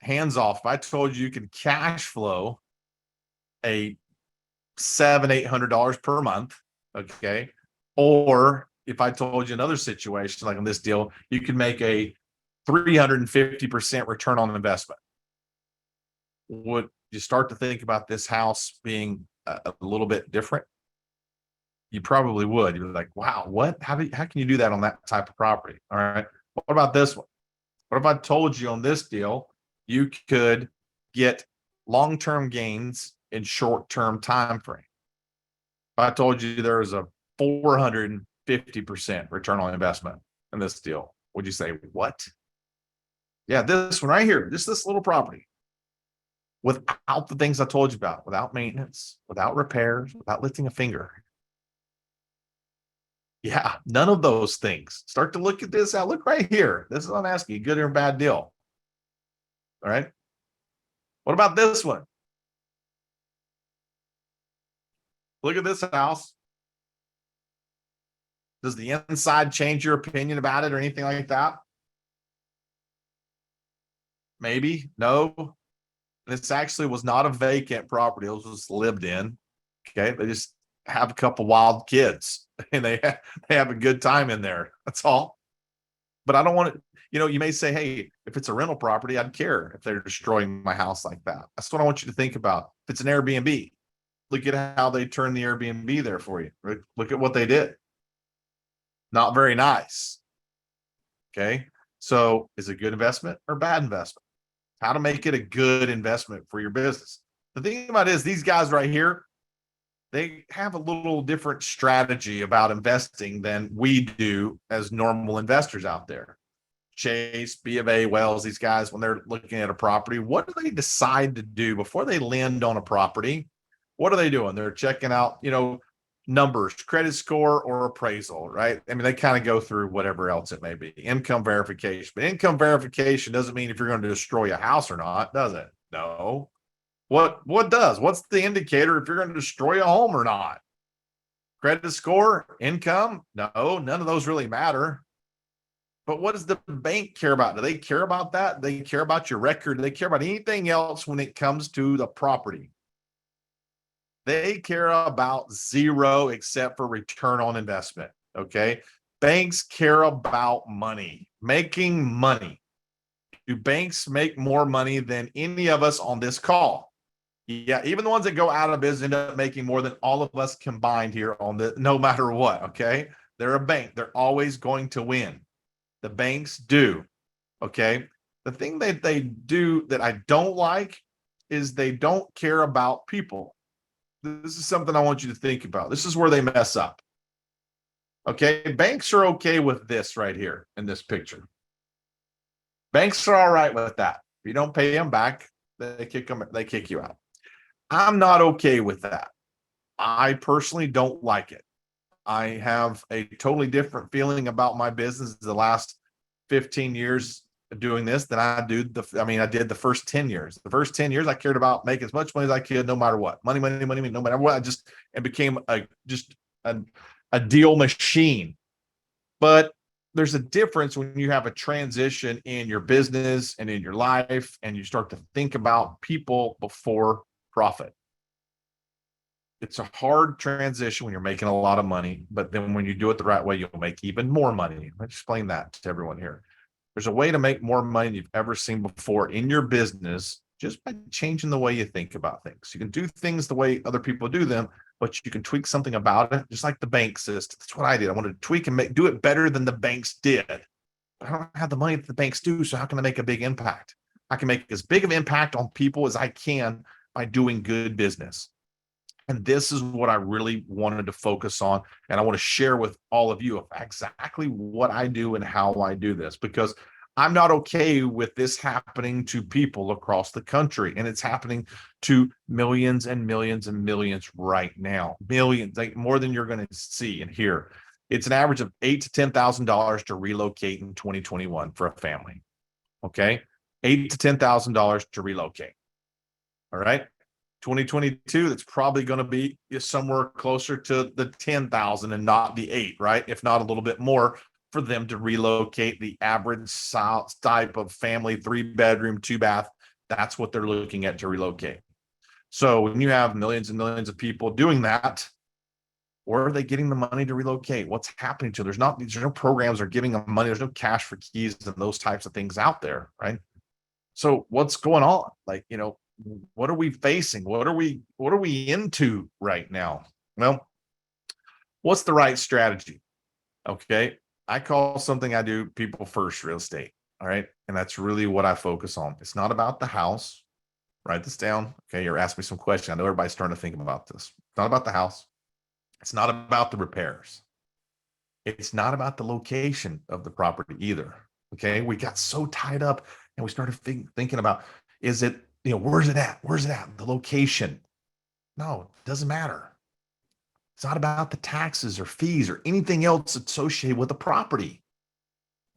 hands off. If I told you could cash flow a $700-800 per month, okay, or if I told you another situation like in this deal, you can make a 350% return on investment. Would you start to think about this house being a little bit different? You probably would. You're like, wow, what? How can you do that on that type of property? All right. What about this one? What if I told you on this deal you could get long-term gains in short-term time frame? If I told you there was a 450% return on investment in this deal, would you say, what? Yeah, this one right here, just this little property, without the things I told you about, without maintenance, without repairs, without lifting a finger. Yeah, none of those things. Start to look at this out. Look right here. This is what I'm asking you, good or bad deal. All right. What about this one? Look at this house. Does the inside change your opinion about it or anything like that? Maybe. No. This actually was not a vacant property. It was just lived in. Okay. They just have a couple wild kids and they have a good time in there. That's all. But I don't want to, you may say, hey, if it's a rental property, I'd care if they're destroying my house like that. That's what I want you to think about. If it's an Airbnb, look at how they turned the Airbnb there for you. Look at what they did. Not very nice. Okay. So is it a good investment or bad investment? How to make it a good investment for your business. The thing about it is these guys right here, they have a little different strategy about investing than we do as normal investors out there. Chase, B of A, Wells, these guys, when they're looking at a property, what do they decide to do before they land on a property? What are they doing? They're checking out, numbers, credit score or appraisal, right? I mean, they kind of go through whatever else it may be, income verification. But income verification doesn't mean if you're going to destroy a house or not, does it? No. What does? What's the indicator if you're going to destroy a home or not? Credit score, income? No, none of those really matter. But what does the bank care about? Do they care about that? They care about your record. Do they care about anything else when it comes to the property? They care about zero except for return on investment. Okay. Banks care about money, making money. Do banks make more money than any of us on this call? Yeah. Even the ones that go out of business end up making more than all of us combined here on the, no matter what. Okay. They're a bank. They're always going to win. The banks do. Okay. The thing that they do that I don't like is they don't care about people. This is something I want you to think about. This is where they mess up. Okay. Banks are okay with this right here in this picture. Banks are all right with that. If you don't pay them back, they kick you out. I'm not okay with that. I personally don't like it. I have a totally different feeling about my business the last 15 years doing this than I did the first 10 years. The first 10 years, I cared about making as much money as I could, no matter what. Money, no matter what. It became a deal machine. But there's a difference when you have a transition in your business and in your life, and you start to think about people before profit. It's a hard transition when you're making a lot of money, but then when you do it the right way, you'll make even more money. Let me explain that to everyone here. There's a way to make more money than you've ever seen before in your business just by changing the way you think about things. You can do things the way other people do them, but you can tweak something about it, just like the bank system. That's what I did. I wanted to tweak and do it better than the banks did. But I don't have the money that the banks do, so how can I make a big impact? I can make as big of an impact on people as I can by doing good business. And this is what I really wanted to focus on. And I want to share with all of you exactly what I do and how I do this, because I'm not okay with this happening to people across the country. And it's happening to millions and millions and millions right now. Millions, like more than you're going to see and hear. It's an average of $8,000 to $10,000 to relocate in 2021 for a family. Okay. $8,000 to $10,000 to relocate. All right. 2022, that's probably going to be somewhere closer to the 10,000 and not the 8, right? If not a little bit more for them to relocate. The average type of family, 3-bedroom, 2-bath, that's what they're looking at to relocate. So when you have millions and millions of people doing that, where are they getting the money to relocate? What's happening to them? There's no programs are giving them money. There's no cash for keys and those types of things out there, right? So what's going on? What are we facing? What are we into right now? Well, what's the right strategy? Okay. I call something I do people first real estate. All right. And that's really what I focus on. It's not about the house. Write this down. Okay. You're asking me some questions. I know everybody's starting to think about this. It's not about the house. It's not about the repairs. It's not about the location of the property either. Okay. We got so tied up and we started thinking about, is it, where's it at? Where's it at? The location. No, it doesn't matter. It's not about the taxes or fees or anything else associated with the property.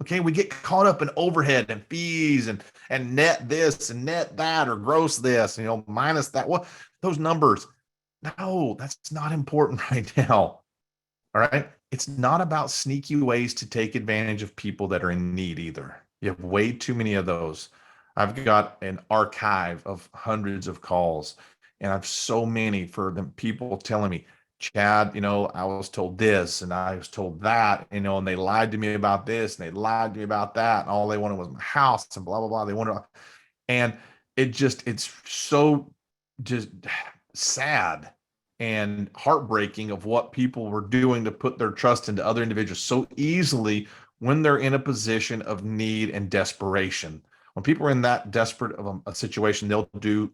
Okay, we get caught up in overhead and fees and net this and net that or gross this, minus that. What those numbers? No, that's not important right now. All right. It's not about sneaky ways to take advantage of people that are in need either. You have way too many of those. I've got an archive of hundreds of calls, and I've so many for them people telling me, Chad, I was told this and I was told that, and they lied to me about this and they lied to me about that. And all they wanted was my house and blah, blah, blah. They wanted, and it's so just sad and heartbreaking of what people were doing to put their trust into other individuals so easily when they're in a position of need and desperation. When people are in that desperate of a situation, they'll do,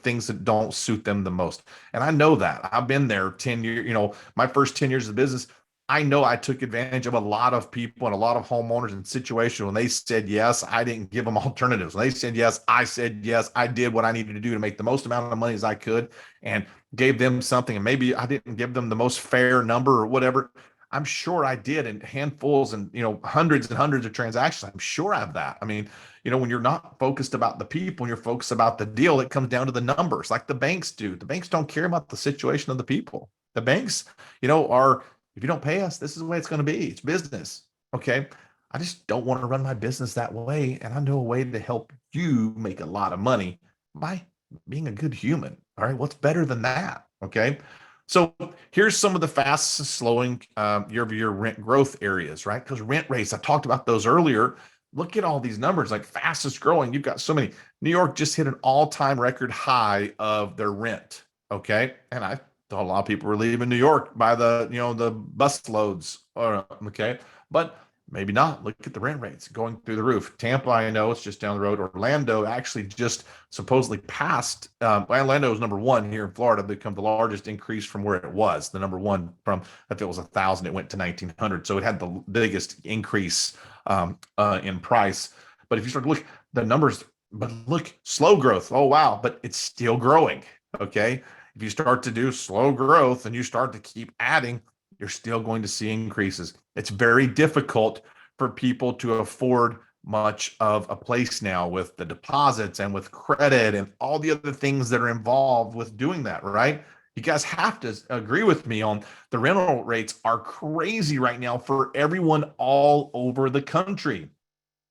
things that don't suit them the most. And I know that. I've been there 10 years, my first 10 years of business. I know I took advantage of a lot of people and a lot of homeowners in situations when they said yes, I didn't give them alternatives. When they said yes, I said yes. I did what I needed to do to make the most amount of money as I could and gave them something. And maybe I didn't give them the most fair number or whatever. I'm sure I did in handfuls and, hundreds and hundreds of transactions. I'm sure I have that. I mean, when you're not focused about the people and you're focused about the deal, it comes down to the numbers like the banks do. The banks don't care about the situation of the people. The banks, are, if you don't pay us, this is the way it's going to be. It's business. Okay. I just don't want to run my business that way. And I know a way to help you make a lot of money by being a good human. All right. What's better than that? Okay. So here's some of the fastest slowing year-over-year rent growth areas, right? Because rent rates, I talked about those earlier. Look at all these numbers, like fastest growing. You've got so many. New York just hit an all-time record high of their rent. Okay. And I A lot of people were leaving New York by the bus loads. Okay. But maybe not. Look at the rent rates going through the roof. Tampa, I know it's just down the road. Orlando actually just supposedly passed. Orlando is number one here in Florida, become the largest increase from where it was. The number one from, if it was 1,000, it went to 1,900. So it had the biggest increase in price. But if you start to look, the numbers, but look, slow growth. Oh, wow. But it's still growing. Okay. If you start to do slow growth and you start to keep adding, you're still going to see increases. It's very difficult for people to afford much of a place now with the deposits and with credit and all the other things that are involved with doing that, right? You guys have to agree with me on the rental rates are crazy right now for everyone all over the country.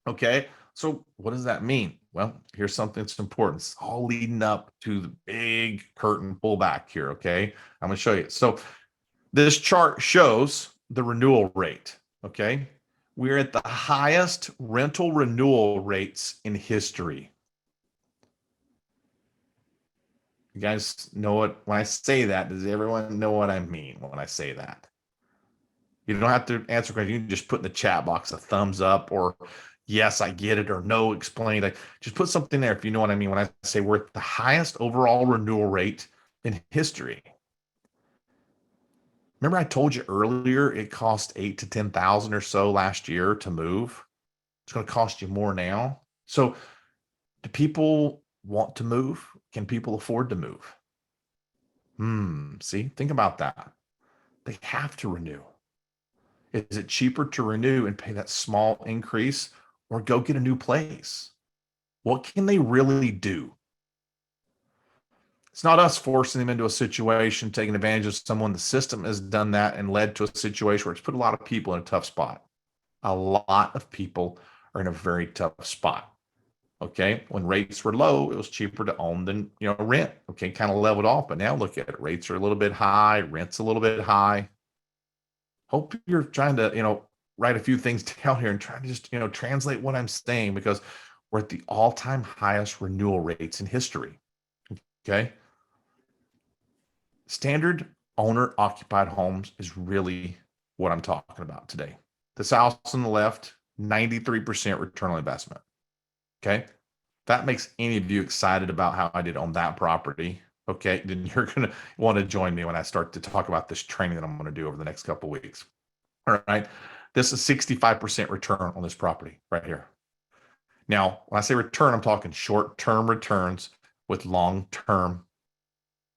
Okay. So what does that mean? Well, here's something that's important. It's all leading up to the big curtain pullback here. Okay. I'm going to show you. So this chart shows the renewal rate. Okay. We're at the highest rental renewal rates in history. You guys know what, when I say that, does everyone know what I mean when I say that? You don't have to answer questions. You can just put in the chat box a thumbs up or yes, I get it, or no, explain it. Just put something there if you know what I mean when I say we're at the highest overall renewal rate in history. Remember I told you earlier it cost 8,000 to 10,000 or so last year to move. It's going to cost you more now. So do people want to move? Can people afford to move? See, think about that. They have to renew. Is it cheaper to renew and pay that small increase or go get a new place? What can they really do? It's not us forcing them into a situation, taking advantage of someone. The system has done that and led to a situation where it's put a lot of people in a tough spot. A lot of people are in a very tough spot. Okay. When rates were low, it was cheaper to own than, rent. Okay. Kind of leveled off. But now look at it. Rates are a little bit high. Rent's a little bit high. Hope you're trying to, write a few things down here and try to just, translate what I'm saying, because we're at the all-time highest renewal rates in history. Okay. Standard owner occupied homes is really what I'm talking about today. This house on the left, 93% return on investment. Okay. That makes any of you excited about how I did on that property. Okay. Then you're going to want to join me when I start to talk about this training that I'm going to do over the next couple of weeks. All right. This is 65% return on this property right here. Now, when I say return, I'm talking short-term returns with long-term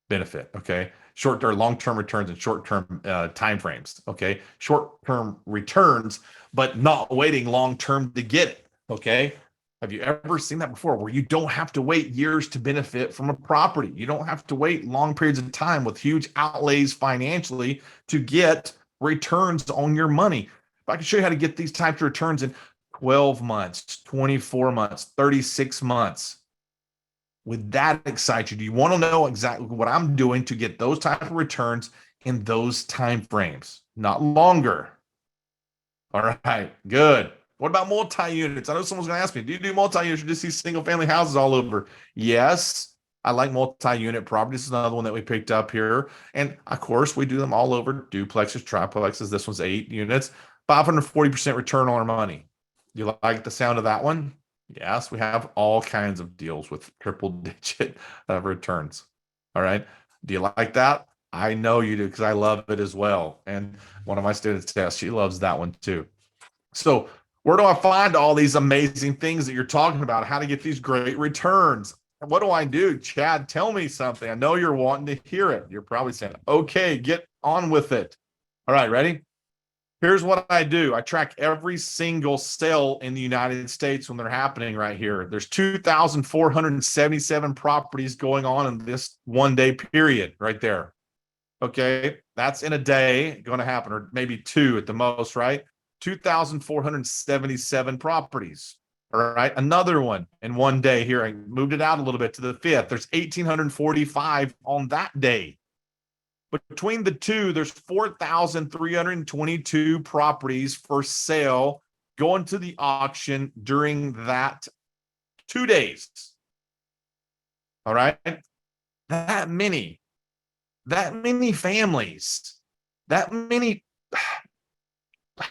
benefit. Okay. Short-term, long-term returns and short-term timeframes. Okay. Short-term returns, but not waiting long-term to get it. Okay. Have you ever seen that before, where you don't have to wait years to benefit from a property? You don't have to wait long periods of time with huge outlays financially to get returns on your money. If I can show you how to get these types of returns in 12 months, 24 months, 36 months, would that excite you? Do you want to know exactly what I'm doing to get those type of returns in those time frames? Not longer. All right, good. What about multi-units? I know someone's going to ask me, do you do multi-units or just see single-family houses all over? Yes, I like multi-unit properties. This is another one that we picked up here. And, of course, we do them all over. Duplexes, triplexes. This one's 8 units. 540% return on our money. You like the sound of that one? Yes, we have all kinds of deals with triple-digit returns. All right. Do you like that? I know you do, because I love it as well. And one of my students says she loves that one too. So where do I find all these amazing things that you're talking about? How to get these great returns? What do I do? Chad, tell me something. I know you're wanting to hear it. You're probably saying, okay, get on with it. All right, ready? Here's what I do. I track every single sale in the United States when they're happening right here. There's 2,477 properties going on in this 1 day period right there. Okay, that's in a day going to happen, or maybe 2 at the most, right? 2,477 properties. All right, another one in 1 day here. I moved it out a little bit to the 5th. There's 1,845 on that day. But between the two, there's 4,322 properties for sale going to the auction during that 2 days. All right, that many. that many families, that many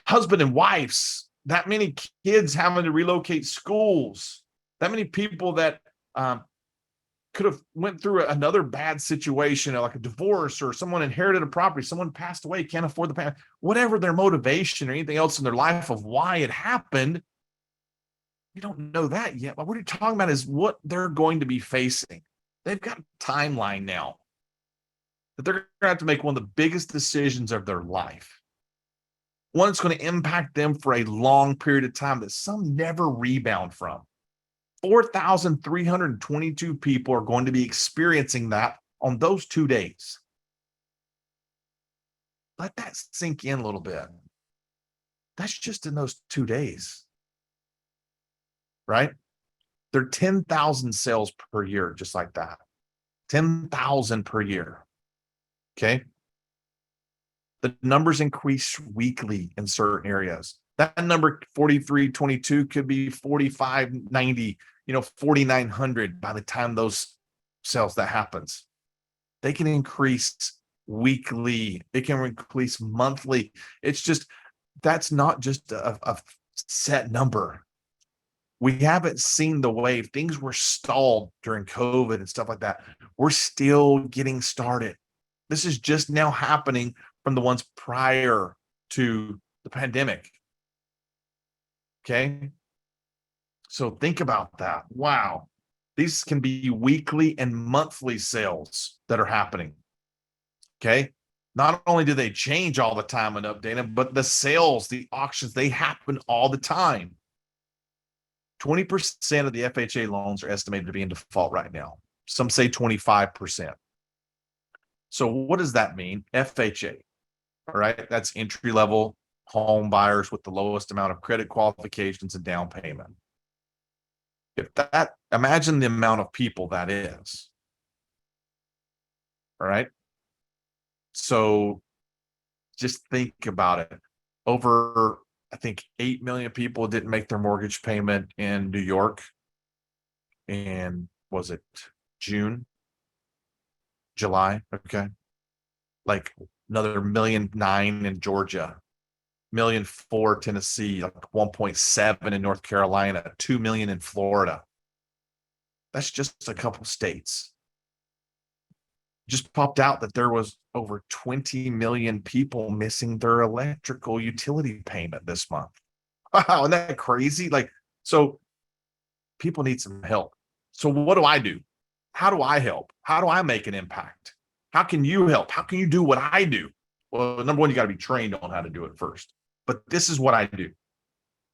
husband and wives, that many kids having to relocate schools, that many people that could have went through another bad situation, like a divorce, or someone inherited a property, someone passed away, can't afford the pay, whatever their motivation or anything else in their life of why it happened. You don't know that yet. What we're talking about is what they're going to be facing. They've got a timeline now that they're going to have to make one of the biggest decisions of their life. One that's going to impact them for a long period of time that some never rebound from. 4,322 people are going to be experiencing that on those 2 days. Let that sink in a little bit. That's just in those 2 days, right? There are 10,000 sales per year, just like that. 10,000 per year. Okay. The numbers increase weekly in certain areas. That number 4,322 could be 4,590, 4,900 by the time those sales that happens. They can increase weekly. It can increase monthly. It's just, that's not just a set number. We haven't seen the wave. Things were stalled during COVID and stuff like that. We're still getting started. This is just now happening from the ones prior to the pandemic. Okay. So think about that. Wow. These can be weekly and monthly sales that are happening. Okay. Not only do they change all the time and update them, but the sales, the auctions, they happen all the time. 20% of the FHA loans are estimated to be in default right now. Some say 25%. So what does that mean? FHA, all right? That's entry-level home buyers with the lowest amount of credit qualifications and down payment. Imagine the amount of people that is. All right. So just think about it. Over, I think, 8 million people didn't make their mortgage payment in New York. And was it June? July? Okay. Like another 1.9 million in Georgia, 1.4 million Tennessee, like 1.7 in North Carolina, 2 million in Florida. That's just a couple states. Just popped out that there was over 20 million people missing their electrical utility payment this month. Wow, isn't that crazy? So people need some help. So what do I do? How do I help? How do I make an impact? How can you help? How can you do what I do? Well, number one, you got to be trained on how to do it first. But this is what I do.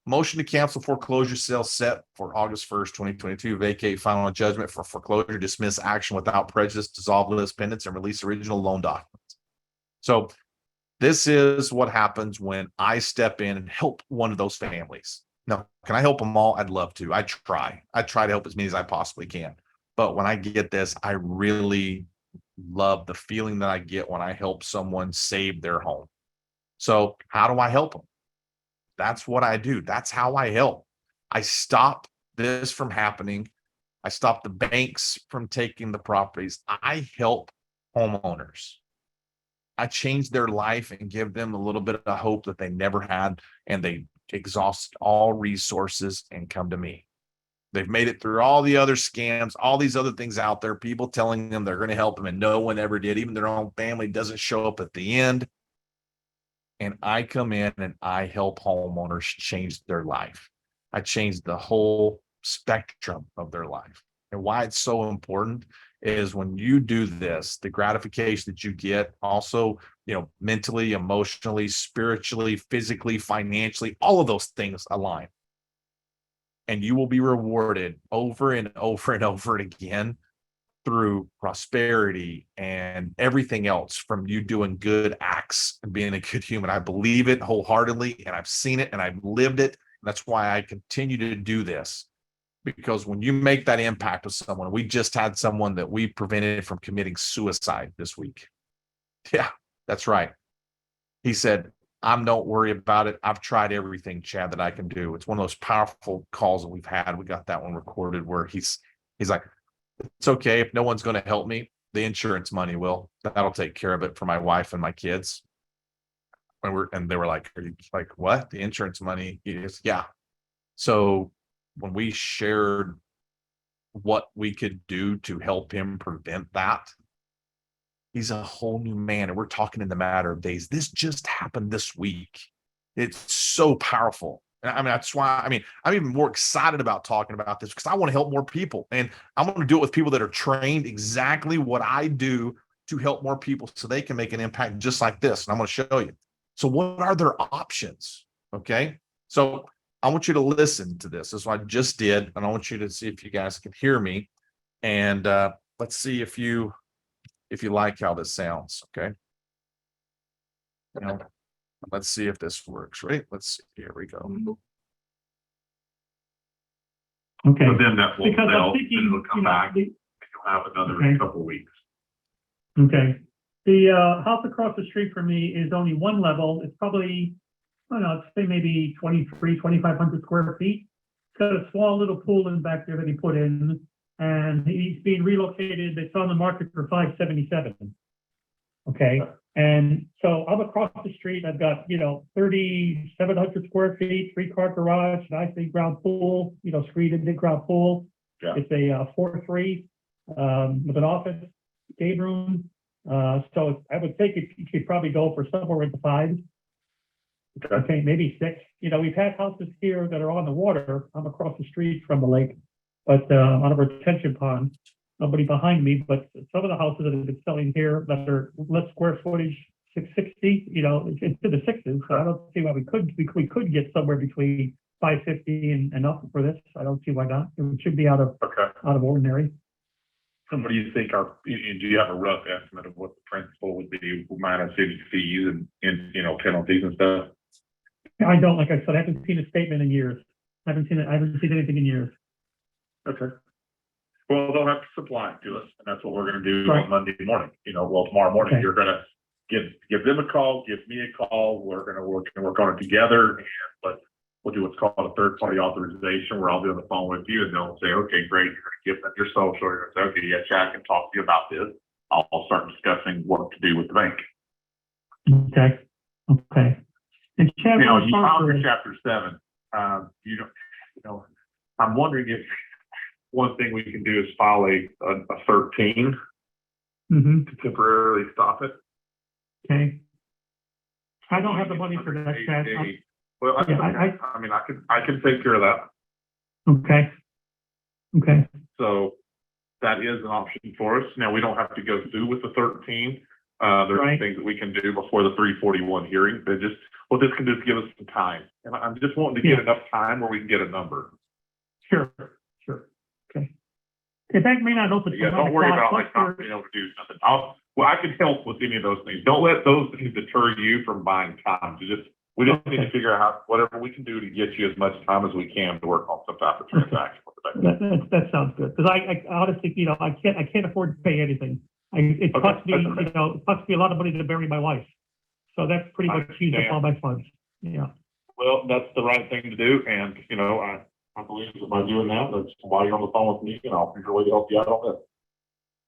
Motion to cancel foreclosure sale set for August 1st, 2022. Vacate final judgment for foreclosure. Dismiss action without prejudice. Dissolve list pendants and release original loan documents. So this is what happens when I step in and help one of those families. Now, can I help them all? I'd love to. I try to help as many as I possibly can. But when I get this, I really love the feeling that I get when I help someone save their home. So how do I help them? That's what I do. That's how I help. I stop this from happening. I stop the banks from taking the properties. I help homeowners. I change their life and give them a little bit of hope that they never had, and they exhaust all resources and come to me. They've made it through all the other scams, all these other things out there, people telling them they're going to help them, and no one ever did. Even their own family doesn't show up at the end. And I come in and I help homeowners change their life. I change the whole spectrum of their life. And why it's so important is when you do this, the gratification that you get also, mentally, emotionally, spiritually, physically, financially, all of those things align. And you will be rewarded over and over and over again through prosperity and everything else from you doing good acts and being a good human. I believe it wholeheartedly, and I've seen it and I've lived it. That's why I continue to do this, because when you make that impact with someone, we just had someone that we prevented from committing suicide this week. Yeah, that's right. He said, don't worry about it. I've tried everything, Chad, that I can do. It's one of those powerful calls that we've had. We got that one recorded where he's like, it's okay if no one's going to help me. the insurance money will. That'll take care of it for my wife and my kids. And they were like, are you like, what? The insurance money? Yes, yeah. So when we shared what we could do to help him prevent that, he's a whole new man. And we're talking in the matter of days. This just happened this week. It's so powerful. I mean, that's why, I mean, I'm even more excited about talking about this because I want to help more people. And I want to do it with people that are trained exactly what I do to help more people so they can make an impact just like this. And I'm going to show you. So what are their options? Okay. So I want you to listen to this. This is what I just did. And I want you to see if you guys can hear me. And let's see if you like how this sounds. Okay. Now, let's see if this works, right? Let's see. Here we go. Okay. So then that will Because I'm melt, thinking, and it'll come back, and you'll have another couple weeks. Okay. The house across the street from me is only one level. It's probably, I don't know, I'd say maybe 2,500 square feet. It's got a small little pool in the back there that he put in, and he's being relocated. It's on the market for $577. Okay. And so I'm across the street. I've got, 3,700 square feet, 3-car garage, nice big ground pool, screened big ground pool. Yeah. It's a 4-3 with an office, game room. So I would think you could probably go for somewhere in the 5s. Okay, maybe 6. We've had houses here that are on the water. I'm across the street from the lake, but on a retention pond. Nobody behind me, but some of the houses that have been selling here that are less square footage, 660, it's in the 6s. So I don't see why we could get somewhere between 550 and up for this. I don't see why not. It should be out of ordinary. And what do you think do you have a rough estimate of what the principal would be minus any fees and penalties and stuff? I don't, like I said, I haven't seen a statement in years. I haven't seen anything in years. Okay. Well, they'll have to supply it to us, and that's what we're going to do Right. on Monday morning. Tomorrow morning, Okay. You're going to give them a call, give me a call. We're going to work on it together, but we'll do what's called a third-party authorization, where I'll be on the phone with you, and they'll say, "Okay, great. You're going to give them your social. You're going to say, okay, yeah, Chad, I can talk to you about this." I'll start discussing what to do with the bank. Okay. Okay. And Chad, You filed your Chapter 7. I'm wondering if one thing we can do is file a 13 mm-hmm. to temporarily stop it. Okay. I don't have the money for that, Chad. Well, I can take care of that. Okay. Okay. So that is an option for us. Now, we don't have to go through with the 13. There's Right. things that we can do before the 341 hearing. What this can do is give us some time. And I'm just wanting to get enough time where we can get a number. Sure. Okay. The bank may not open. Yeah, don't worry about not being able to do something. I can help with any of those things. Don't let those things deter you from buying time. We just need to figure out whatever we can do to get you as much time as we can to work on some type of transaction with the bank. That sounds good. Because I honestly, I can't afford to pay anything. It costs me, it costs me a lot of money to bury my wife. So that's pretty much used up all my funds. Yeah. Well, that's the right thing to do. And, I believe that by doing that, that's why you're on the phone with me, and I'll figure a way to help you out on this.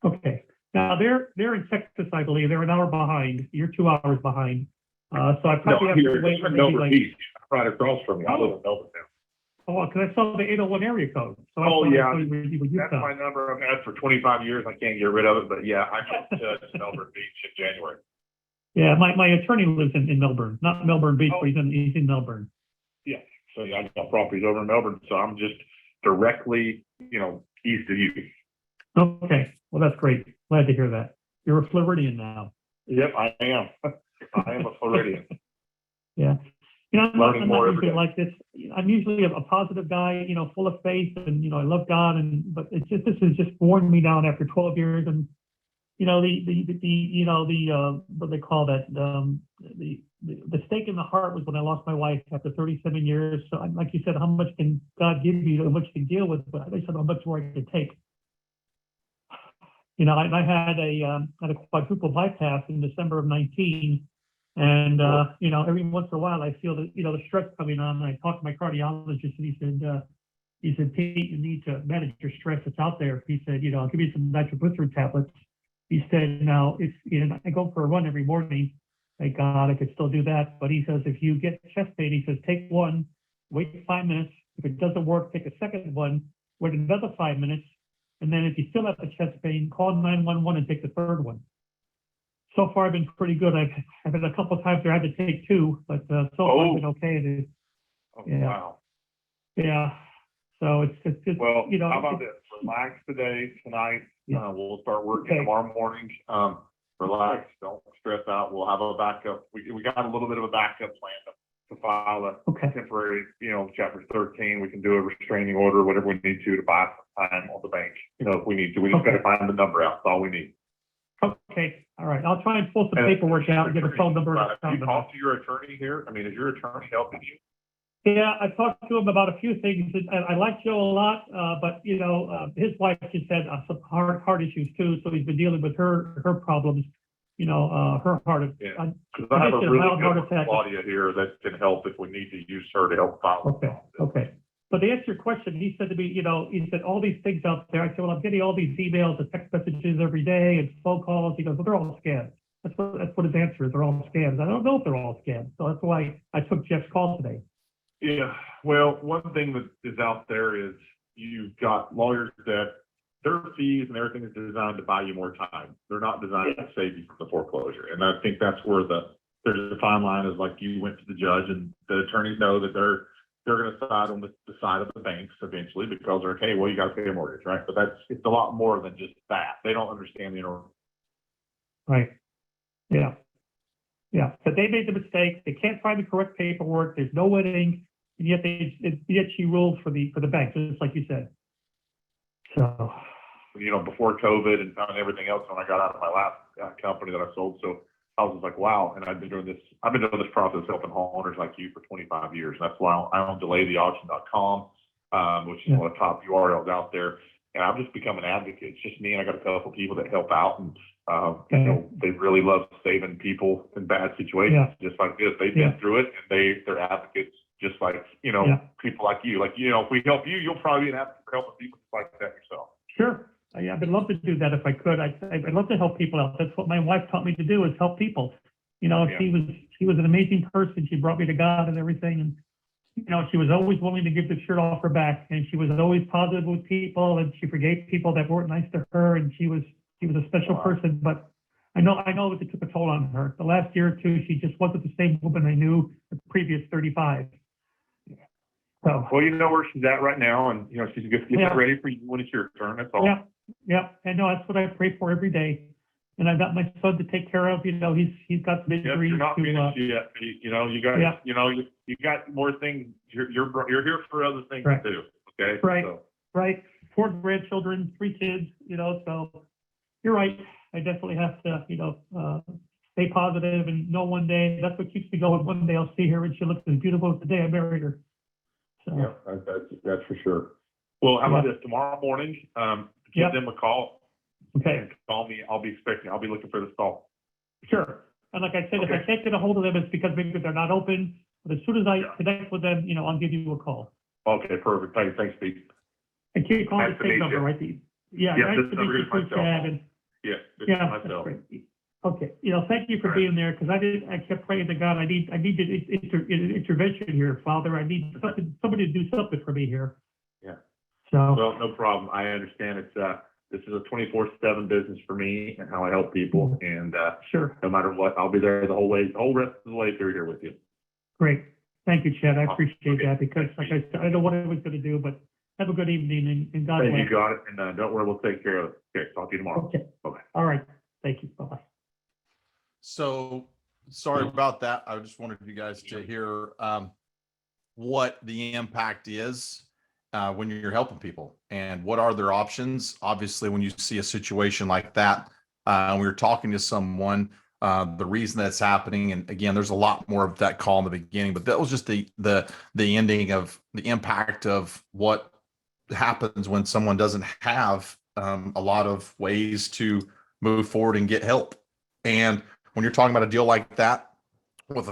Okay. Now they're in Texas, I believe. They're an hour behind. You're 2 hours behind. So I probably have to wait for Melbourne Beach, right across from me. I live in Melbourne now. Oh, because I saw the 801 area code. So That's my number I've had for 25 years. I can't get rid of it, but yeah, I moved to Melbourne Beach in January. Yeah, my attorney lives in Melbourne, not Melbourne Beach, but he's in Melbourne. Yeah, so yeah, I got properties over in Melbourne, so I'm just directly, east of you. Okay, well, that's great. Glad to hear that. You're a Floridian now. Yep, I am. I am a Floridian. Yeah. I'm Learning not more every usually day. like this. I'm usually a positive guy, full of faith, and I love God, but this has just worn me down after 12 years, and what they call that, the stake in the heart was when I lost my wife after 37 years. So like you said, how much can God give you, how much you can deal with, but I said how much more I can take. I had a quadruple bypass in December of 19. And, every once in a while I feel that, the stress coming on. And I talked to my cardiologist, and he said, Pete, you need to manage your stress that's out there. He said, I'll give you some nitroglycerin tablets. He said, now, if I go for a run every morning, thank God I could still do that. But he says, if you get chest pain, he says, take one, wait 5 minutes. If it doesn't work, take a second one, wait another 5 minutes. And then if you still have the chest pain, call 911 and take the third one. So far, I've been pretty good. I've been a couple of times where I had to take two, but so far I've been okay. Yeah. Wow. Yeah. So it's just, Well, you know. how about this? Relax today, tonight. Yeah. We'll start working tomorrow morning. Relax, don't stress out. We'll have a backup. We got a little bit of a backup plan to file a temporary, chapter 13. We can do a restraining order, whatever we need to buy some time on the bank. If we need to, we just got to find the number out. That's all we need. Okay. All right. I'll try and pull some paperwork out and get a phone number. You talk to your attorney here? I mean, is your attorney helping you? Yeah, I talked to him about a few things. I like Joe a lot, but his wife just had some heart issues too, so he's been dealing with her problems. Her heart. Yeah. Because I have a really good Claudia here that can help if we need to use her to help file. Okay. But to answer your question, he said to me, he said all these things out there. I said, well, I'm getting all these emails and text messages every day and phone calls. He goes, well, they're all scams. That's what his answer is. They're all scams. I don't know if they're all scams, so that's why I took Jeff's call today. Yeah, well, one thing that is out there is you've got lawyers that their fees and everything is designed to buy you more time. They're not designed to save you from the foreclosure. And I think that's where there's a fine line is like you went to the judge and the attorneys know that they're going to side on the side of the banks eventually because they're, okay, well, you got to pay a mortgage, right? But it's a lot more than just that. They don't understand the Right. Yeah. Yeah. But they made the mistake. They can't find the correct paperwork. There's no winning. And yet she rules for the bank, just like you said. So, before COVID and everything else, when I got out of my last company that I sold, so I was just like, wow. And I've been doing this process helping homeowners like you for 25 years. That's why I own delaytheauction.com, which is one of the top URLs out there. And I've just become an advocate. It's just me and I got a couple of people that help out, and they really love saving people in bad situations, just like this. They've been through it, and they're advocates. Just like, people like you. Like, if we help you, you'll probably be an advocate for helping people like that yourself. Sure. I would love to do that if I could. I'd love to help people out. That's what my wife taught me to do, is help people. She was an amazing person. She brought me to God and everything. And, she was always willing to give the shirt off her back. And she was always positive with people. And she forgave people that weren't nice to her. And she was a special person. But I know it took a toll on her. The last year or two, she just wasn't the same woman I knew the previous 35. So, well, you know where she's at right now, and she's getting ready for you when it's your turn. That's all. Yeah. I know that's what I pray for every day. And I've got my son to take care of. He's got some injuries. You're not finished yet. You got more things. You're here for other things too. Okay. Right. So. Right. 4 grandchildren, 3 kids. So you're right. I definitely have to stay positive and know one day. That's what keeps me going. One day I'll see her and she looks as beautiful as the day I married her. So. Yeah, that's for sure. Well, how about this? Tomorrow morning, give them a call. Okay. Call me. I'll be looking for this call. Sure. And like I said, if I can't get a hold of them, it's because maybe they're not open. But as soon as I connect with them, I'll give you a call. Okay, perfect. Thanks, Pete. And keep calling the same number, right? Nice to meet you too, Chad. This is myself. Okay. Thank you for being there, because I kept praying to God. I need intervention here, Father. I need somebody to do something for me here. Yeah. So. Well, no problem. I understand. This is a 24/7 business for me and how I help people. And sure. No matter what, I'll be there the whole rest of the way through here with you. Great. Thank you, Chad. I appreciate that, because like I said, I don't know what I was going to do, but have a good evening and God bless. You got it. And don't worry, we'll take care of it. Okay. Talk to you tomorrow. Okay. Bye-bye. All right. Thank you. Bye-bye. So sorry about that. I just wanted you guys to hear what the impact is when you're helping people and what are their options. Obviously, when you see a situation like that, and we were talking to someone, the reason that's happening, and again, there's a lot more of that call in the beginning, but that was just the ending of the impact of what happens when someone doesn't have a lot of ways to move forward and get help. And when you're talking about a deal like that with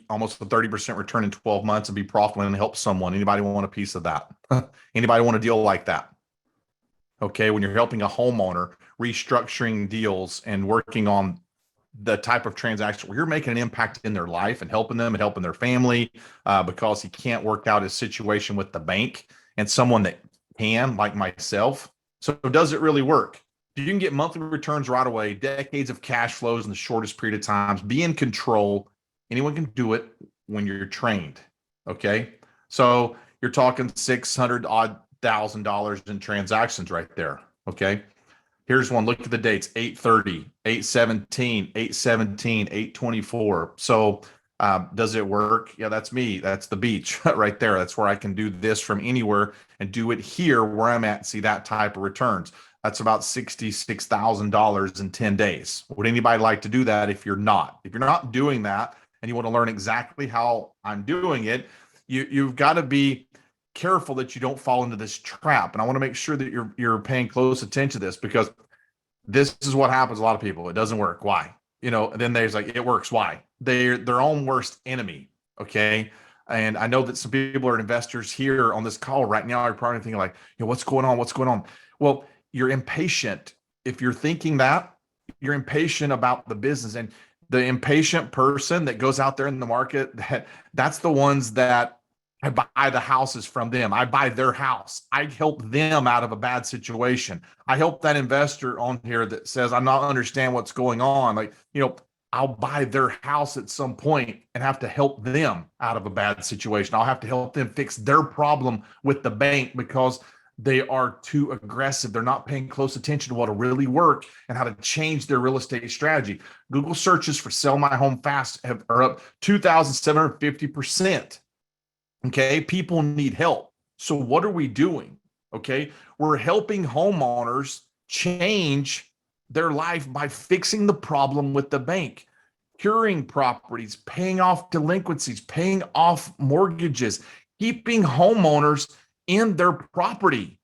almost a 30% return in 12 months and be profitable and help someone, anybody want a piece of that? Anybody want a deal like that? Okay. When you're helping a homeowner restructuring deals and working on the type of transaction where you're making an impact in their life and helping them and helping their family because he can't work out his situation with the bank and someone that can, like myself. So does it really work? You can get monthly returns right away, decades of cash flows in the shortest period of times, be in control. Anyone can do it when you're trained. Okay. So you're talking 600 odd $1,000 in transactions right there. Okay. Here's one. Look at the dates: 8/30, 8/17, 8/17, 8/24. So does it work? Yeah, that's me. That's the beach right there. That's where I can do this from anywhere and do it here where I'm at. See that type of returns. That's about $66,000 in 10 days. Would anybody like to do that if you're not? If you're not doing that and you want to learn exactly how I'm doing it, you've got to be careful that you don't fall into this trap. And I want to make sure that you're paying close attention to this, because this is what happens to a lot of people. It doesn't work. Why? And then there's like, it works. Why? They're their own worst enemy. Okay. And I know that some people are investors here on this call right now are probably thinking like, what's going on? What's going on? Well, you're impatient. If you're thinking that, you're impatient about the business. And the impatient person that goes out there in the market, that's the ones that I buy the houses from them. I buy their house. I help them out of a bad situation. I help that investor on here that says, I'm not understand what's going on. Like, I'll buy their house at some point and have to help them out of a bad situation. I'll have to help them fix their problem with the bank because they are too aggressive. They're not paying close attention to what will really work and how to change their real estate strategy. Google searches for sell my home fast are up 2,750%. Okay. People need help. So what are we doing? Okay. We're helping homeowners change their life by fixing the problem with the bank, curing properties, paying off delinquencies, paying off mortgages, keeping homeowners in their property.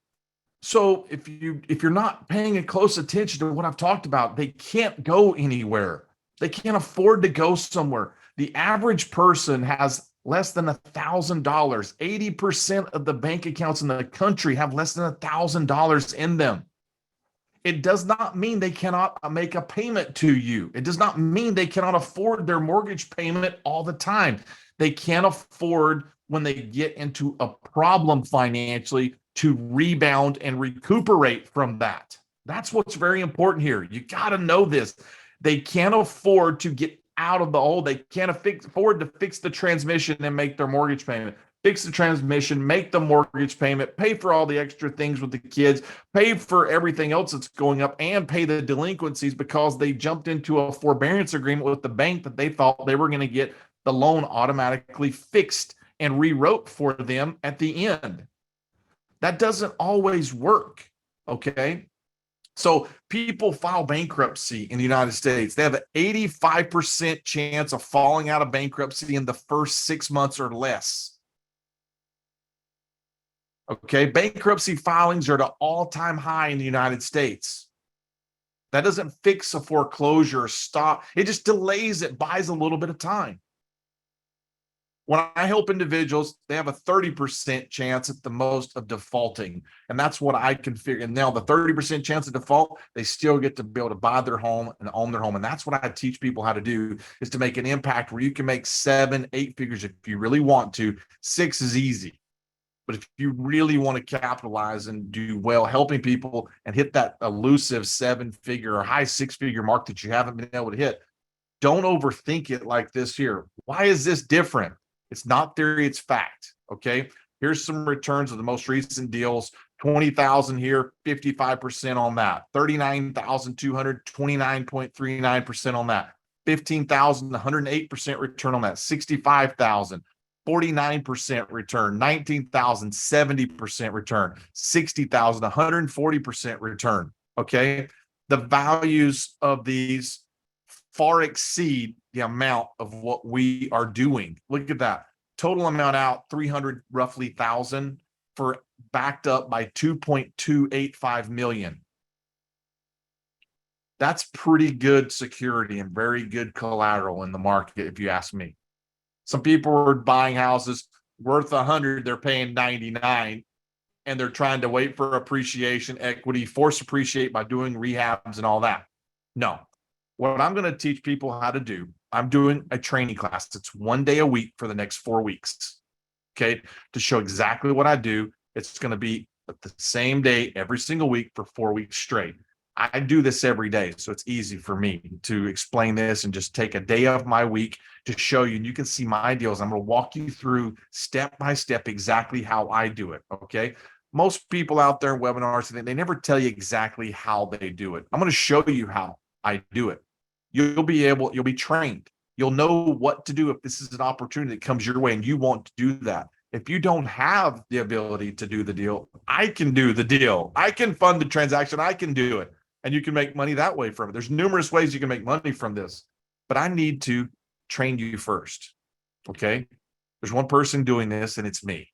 So if you're not paying a close attention to what I've talked about, they can't go anywhere. They can't afford to go somewhere. The average person has less than $1,000. 80% of the bank accounts in the country have less than $1,000 in them. It does not mean they cannot make a payment to you. It does not mean they cannot afford their mortgage payment all the time. They can't afford, when they get into a problem financially, to rebound and recuperate from that. That's what's very important here. You got to know this. They can't afford to get out of the hole. They can't afford to fix the transmission and make their mortgage payment. Fix the transmission, make the mortgage payment, pay for all the extra things with the kids, pay for everything else that's going up, and pay the delinquencies because they jumped into a forbearance agreement with the bank that they thought they were going to get the loan automatically fixed and rewrote for them at the end. That doesn't always work. Okay. So people file bankruptcy in the United States. They have an 85% chance of falling out of bankruptcy in the first 6 months or less. Okay. Bankruptcy filings are at an all-time high in the United States. That doesn't fix a foreclosure or stop. It just delays it, buys a little bit of time. When I help individuals, they have a 30% chance at the most of defaulting. And that's what I can figure. And now the 30% chance of default, they still get to be able to buy their home and own their home. And that's what I teach people how to do, is to make an impact where you can make 7, 8 figures if you really want to. 6 is easy. But if you really want to capitalize and do well helping people and hit that elusive 7-figure or high 6-figure mark that you haven't been able to hit, don't overthink it like this here. Why is this different? It's not theory, it's fact. Okay. Here's some returns of the most recent deals. 20,000 here, 55% on that. 39,200, 29.39% on that. 15,000, 108% return on that. 65,000, 49% return. 19,000, 70% return. 60,000, 140% return. Okay. The values of these far exceed the amount of what we are doing. Look at that. Total amount out, 300 roughly thousand, for backed up by 2.285 million. That's pretty good security and very good collateral in the market, if you ask me. Some people are buying houses worth 100, they're paying 99. and they're trying to wait for appreciation, equity, force appreciate by doing rehabs and all that. No. What I'm going to teach people how to do, I'm doing a training class. It's 1 day a week for the next 4 weeks. Okay. To show exactly what I do. It's going to be the same day every single week for 4 weeks straight. I do this every day, so it's easy for me to explain this and just take a day of my week to show you. And you can see my deals. I'm going to walk you through step by step exactly how I do it. Okay. Most people out there in webinars, they never tell you exactly how they do it. I'm going to show you how I do it. You'll be trained. You'll know what to do if this is an opportunity that comes your way and you want to do that. If you don't have the ability to do the deal, I can do the deal. I can fund the transaction. I can do it. And you can make money that way from it. There's numerous ways you can make money from this, but I need to train you first. Okay. There's one person doing this and it's me.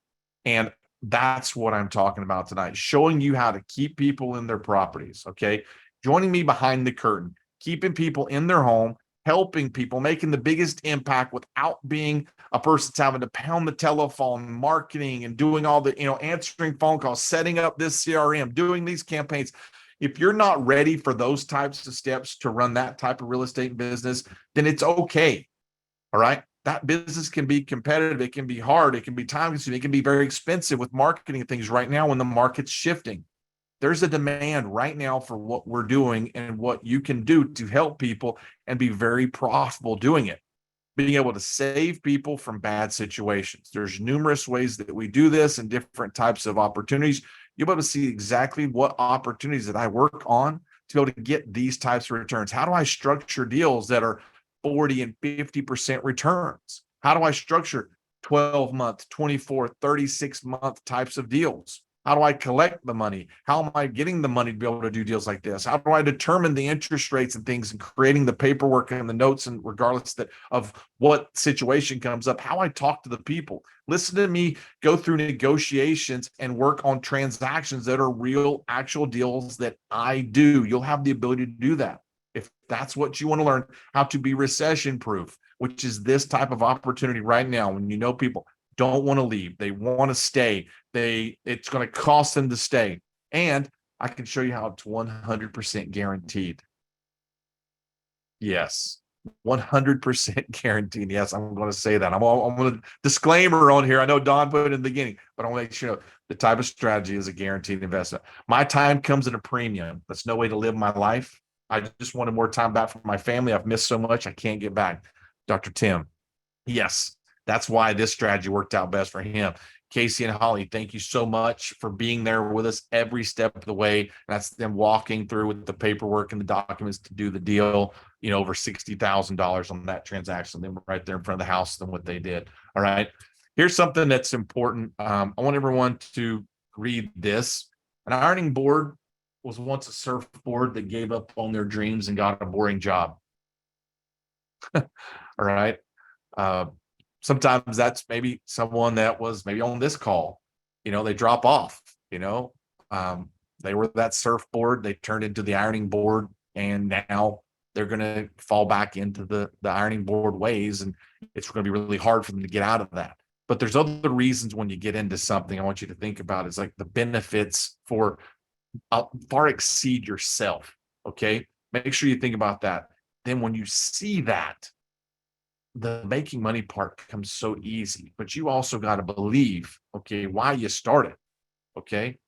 And that's what I'm talking about tonight, showing you how to keep people in their properties. Okay. Joining me behind the curtain, keeping people in their home, helping people, making the biggest impact without being a person that's having to pound the telephone, marketing and doing all the, answering phone calls, setting up this CRM, doing these campaigns. If you're not ready for those types of steps to run that type of real estate business, then it's okay. All right. That business can be competitive. It can be hard. It can be time consuming. It can be very expensive with marketing and things right now when the market's shifting. There's a demand right now for what we're doing and what you can do to help people and be very profitable doing it. Being able to save people from bad situations. There's numerous ways that we do this and different types of opportunities. You'll be able to see exactly what opportunities that I work on to be able to get these types of returns. How do I structure deals that are 40 and 50% returns? How do I structure 12-month, 24, 36-month types of deals? How do I collect the money? How am I getting the money to be able to do deals like this? How do I determine the interest rates and things and creating the paperwork and the notes, and regardless of what situation comes up, how I talk to the people, listen to me, go through negotiations and work on transactions that are real, actual deals that I do. You'll have the ability to do that. If that's what you want to learn, how to be recession proof, which is this type of opportunity right now when people don't want to leave. They want to stay. It's going to cost them to stay. And I can show you how it's 100% guaranteed. Yes, 100% guaranteed. Yes, I'm going to say that. I'm going to disclaimer on here. I know Don put it in the beginning, but I want to make sure the type of strategy is a guaranteed investment. My time comes at a premium. That's no way to live my life. I just wanted more time back for my family. I've missed so much. I can't get back. Dr. Tim. Yes. That's why this strategy worked out best for him. Casey and Holly, thank you so much for being there with us every step of the way. That's them walking through with the paperwork and the documents to do the deal, over $60,000 on that transaction. Them right there in front of the house than what they did. All right. Here's something that's important. I want everyone to read this. An ironing board was once a surfboard that gave up on their dreams and got a boring job. All right. Sometimes that's maybe someone that was maybe on this call, they drop off, they were that surfboard, they turned into the ironing board, and now they're going to fall back into the ironing board ways. And it's going to be really hard for them to get out of that. But there's other reasons when you get into something I want you to think about is like the benefits far exceed yourself. Okay. Make sure you think about that. Then when you see that, the making money part becomes so easy, but you also got to believe, okay, why you started. Okay.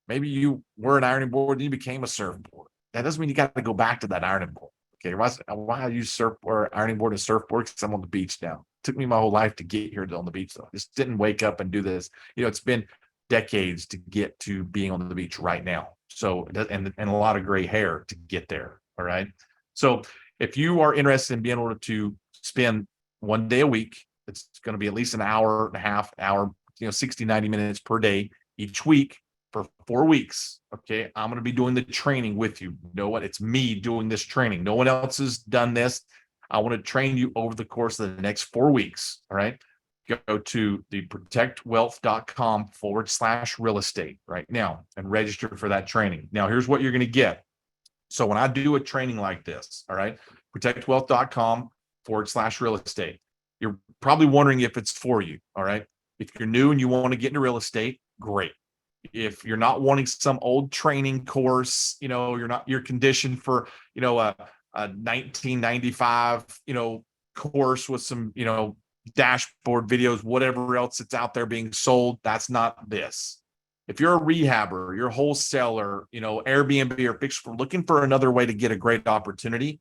Maybe you were an ironing board and you became a surfboard. That doesn't mean you got to go back to that ironing board. Okay. Why I use ironing board and surfboard? Because I'm on the beach now. It took me my whole life to get here on the beach though. I just didn't wake up and do this. It's been decades to get to being on the beach right now. So, and a lot of gray hair to get there. All right. So if you are interested in being able to spend 1 day a week, it's going to be at least an hour and a half, 60, 90 minutes per day each week for 4 weeks. Okay. I'm going to be doing the training with you. You know what? It's me doing this training. No one else has done this. I want to train you over the course of the next 4 weeks. All right. Go to the protectwealth.com/real estate right now and register for that training. Now, here's what you're going to get. So when I do a training like this, all right, protectwealth.com/real estate. You're probably wondering if it's for you. All right. If you're new and you want to get into real estate, great. if you're not wanting some old training course, you're conditioned for, a 1995, course with some, dashboard videos, whatever else that's out there being sold. That's not this. If you're a rehabber, you're a wholesaler, Airbnb or fixer, looking for another way to get a great opportunity,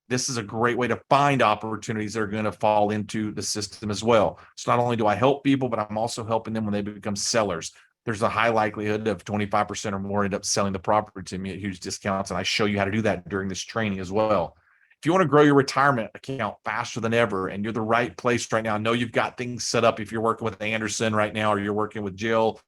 this is a great way to find opportunities that are going to fall into the system as well. So not only do I help people, but I'm also helping them when they become sellers. There's a high likelihood of 25% or more end up selling the property to me at huge discounts. And I show you how to do that during this training as well. If you want to grow your retirement account faster than ever, and you're the right place right now, I know you've got things set up. If you're working with Anderson right now, or you're working with Jill,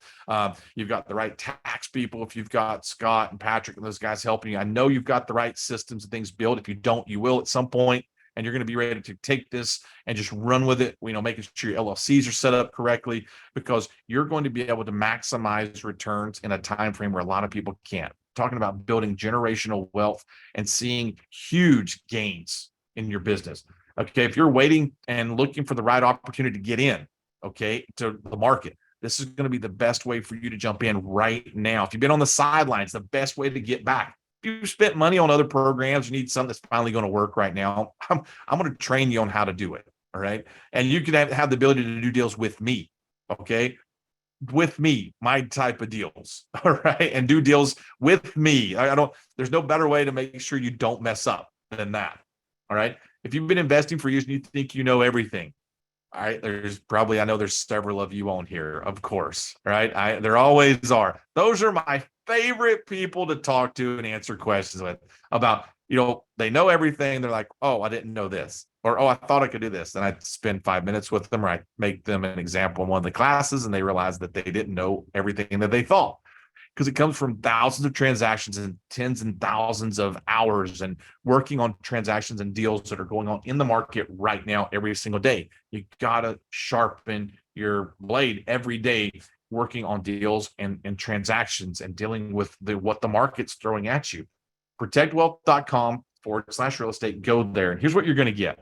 you've got the right tax people. If you've got Scott and Patrick and those guys helping you, I know you've got the right systems and things built. If you don't, you will at some point, and you're going to be ready to take this and just run with it, making sure your LLCs are set up correctly, because you're going to be able to maximize returns in a time frame where a lot of people can't. Talking about building generational wealth and seeing huge gains in your business. Okay, if you're waiting and looking for the right opportunity to get in, to the market, this is going to be the best way for you to jump in right now. If you've been on the sidelines, the best way to get back. If you've spent money on other programs, you need something that's finally going to work right now, I'm going to train you on how to do it. All right. And you can have the ability to do deals with me. Okay. With me, my type of deals. All right. And do deals with me. There's no better way to make sure you don't mess up than that. All right. If you've been investing for years and you think you know everything, all right, I know there's several of you on here, of course. All right. There always are. Those are my favorite people to talk to and answer questions with about, they know everything. They're like, oh, I didn't know this. Or, oh, I thought I could do this. And I spend 5 minutes with them, or I make them an example in one of the classes, and they realize that they didn't know everything that they thought. Because it comes from thousands of transactions and tens and thousands of hours and working on transactions and deals that are going on in the market right now every single day. You got to sharpen your blade every day, working on deals and transactions and dealing with what the market's throwing at you. protectwealth.com/real estate. Go there. And here's what you're going to get.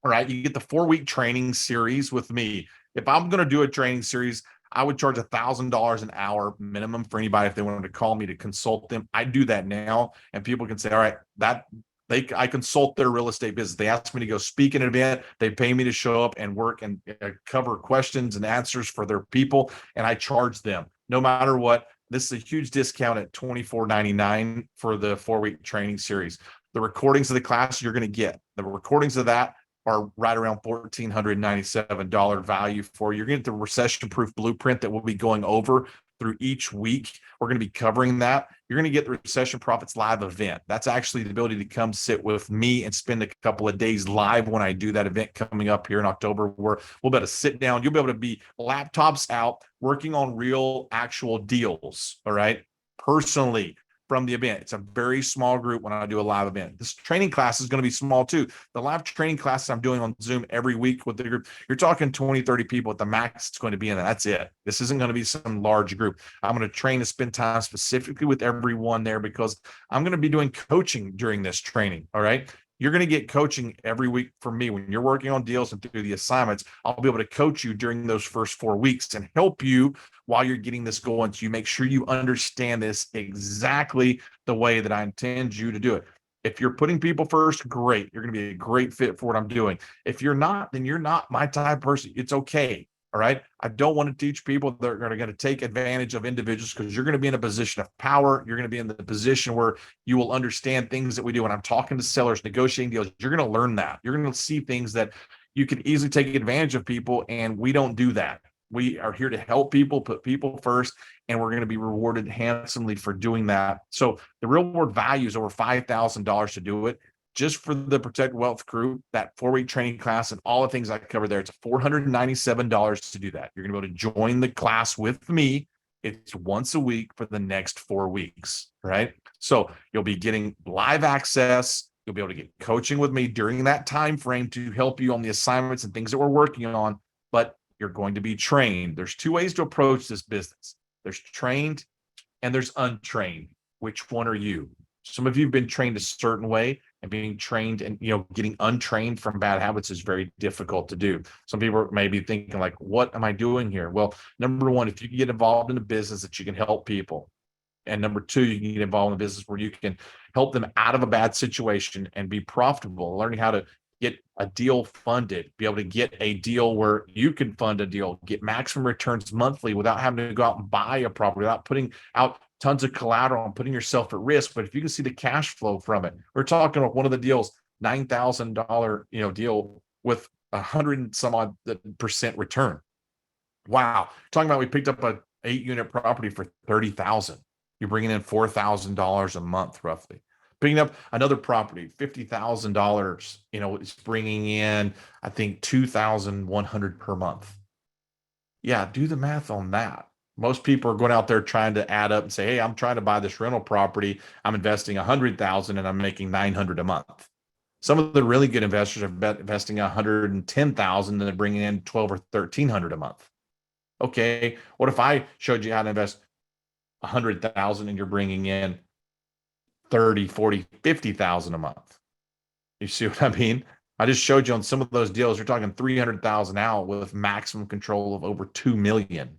All right. You get the 4-week training series with me. If I'm going to do a training series, I would charge $1,000 an hour minimum for anybody if they wanted to call me to consult them. I do that now, and people can say, all right, I consult their real estate business. They ask me to go speak at an event. They pay me to show up and work and cover questions and answers for their people, and I charge them no matter what. This is a huge discount at $24.99 for the 4-week training series. The recordings of the class you're going to get. The recordings of that are right around $1,497 value for you. You're going to get the recession-proof blueprint that we'll be going over through each week. We're going to be covering that. You're going to get the Recession Profits Live event. That's actually the ability to come sit with me and spend a couple of days live when I do that event coming up here in October, where we'll be able to sit down. You'll be able to be laptops out, working on real, actual deals, all right, personally, from the event. It's a very small group when I do a live event. This training class is going to be small too. The live training classes I'm doing on Zoom every week with the group, you're talking 20, 30 people at the max. It's going to be in there. That's it. This isn't going to be some large group. I'm going to train to spend time specifically with everyone there, because I'm going to be doing coaching during this training. All right. You're going to get coaching every week from me. When you're working on deals and through the assignments, I'll be able to coach you during those first 4 weeks and help you while you're getting this going. So you make sure you understand this exactly the way that I intend you to do it. If you're putting people first, great. You're going to be a great fit for what I'm doing. If you're not, then you're not my type of person. It's okay. All right. I don't want to teach people that are going to take advantage of individuals, because you're going to be in a position of power. You're going to be in the position where you will understand things that we do. When I'm talking to sellers, negotiating deals, you're going to learn that. You're going to see things that you can easily take advantage of people. And we don't do that. We are here to help people, put people first, and we're going to be rewarded handsomely for doing that. So the real world value is over $5,000 to do it. Just for the Protect Wealth crew, that 4-week training class and all the things I cover there, it's $497 to do that. You're going to be able to join the class with me. It's once a week for the next 4 weeks, right? So you'll be getting live access. You'll be able to get coaching with me during that time frame to help you on the assignments and things that we're working on. But you're going to be trained. There's 2 ways to approach this business. There's trained and there's untrained. Which one are you? Some of you have been trained a certain way. and being trained, and getting untrained from bad habits is very difficult to do. Some people may be thinking like, what am I doing here? Well, number one, if you can get involved in a business that you can help people, and number two, you can get involved in a business where you can help them out of a bad situation and be profitable, learning how to get a deal funded, be able to get a deal where you can fund a deal, get maximum returns monthly without having to go out and buy a property, without putting out tons of collateral and putting yourself at risk. But if you can see the cash flow from it, we're talking about one of the deals, $9,000, deal with 100 and some odd % return. Wow. Talking about, we picked up a 8-unit property for $30,000. You're bringing in $4,000 a month, roughly. Picking up another property, $50,000, it's bringing in, I think, $2,100 per month. Yeah, do the math on that. Most people are going out there trying to add up and say, hey, I'm trying to buy this rental property. I'm investing $100,000 and I'm making $900 a month. Some of the really good investors are investing $110,000 and they're bringing in $1,200 or $1,300 a month. Okay, what if I showed you how to invest $100,000 and you're bringing in 30, 40, 50,000 a month? You see what I mean? I just showed you on some of those deals, you're talking 300,000 out with maximum control of over 2 million.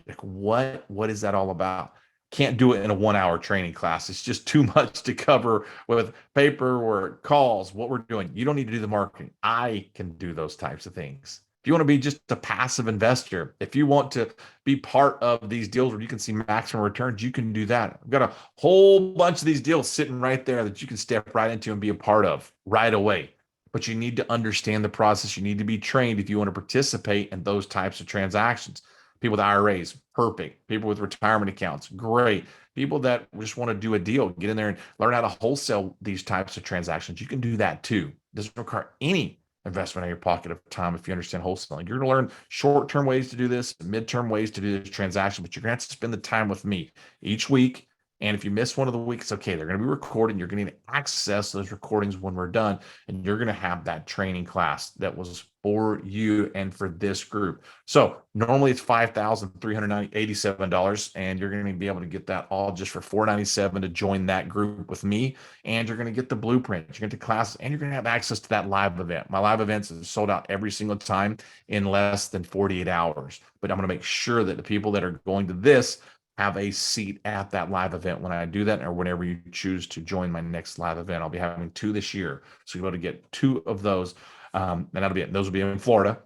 Like, what is that all about? Can't do it in a 1-hour training class. It's just too much to cover with paperwork, calls, what we're doing. You don't need to do the marketing. I can do those types of things. If you want to be just a passive investor, if you want to be part of these deals where you can see maximum returns, you can do that. I've got a whole bunch of these deals sitting right there that you can step right into and be a part of right away. But you need to understand the process. You need to be trained if you want to participate in those types of transactions. People with IRAs, perfect. People with retirement accounts, great. People that just want to do a deal, get in there and learn how to wholesale these types of transactions. You can do that too. It doesn't require any investment in your pocket of time if you understand wholesaling. You're going to learn short-term ways to do this, mid-term ways to do this transaction, but you're going to have to spend the time with me each week. And if you miss one of the weeks, okay, they're going to be recorded. You're going to access those recordings when we're done, and you're going to have that training class that was for you and for this group. So normally it's $5,387, and you're going to be able to get that all just for $497 to join that group with me. And you're going to get the blueprint, you're going to get classes, and you're going to have access to that live event. My live events are sold out every single time in less than 48 hours. But I'm going to make sure that the people that are going to this have a seat at that live event when I do that, or whenever you choose to join my next live event. I'll be having 2 this year. So you'll be able to get 2 of those. And those will be in Florida,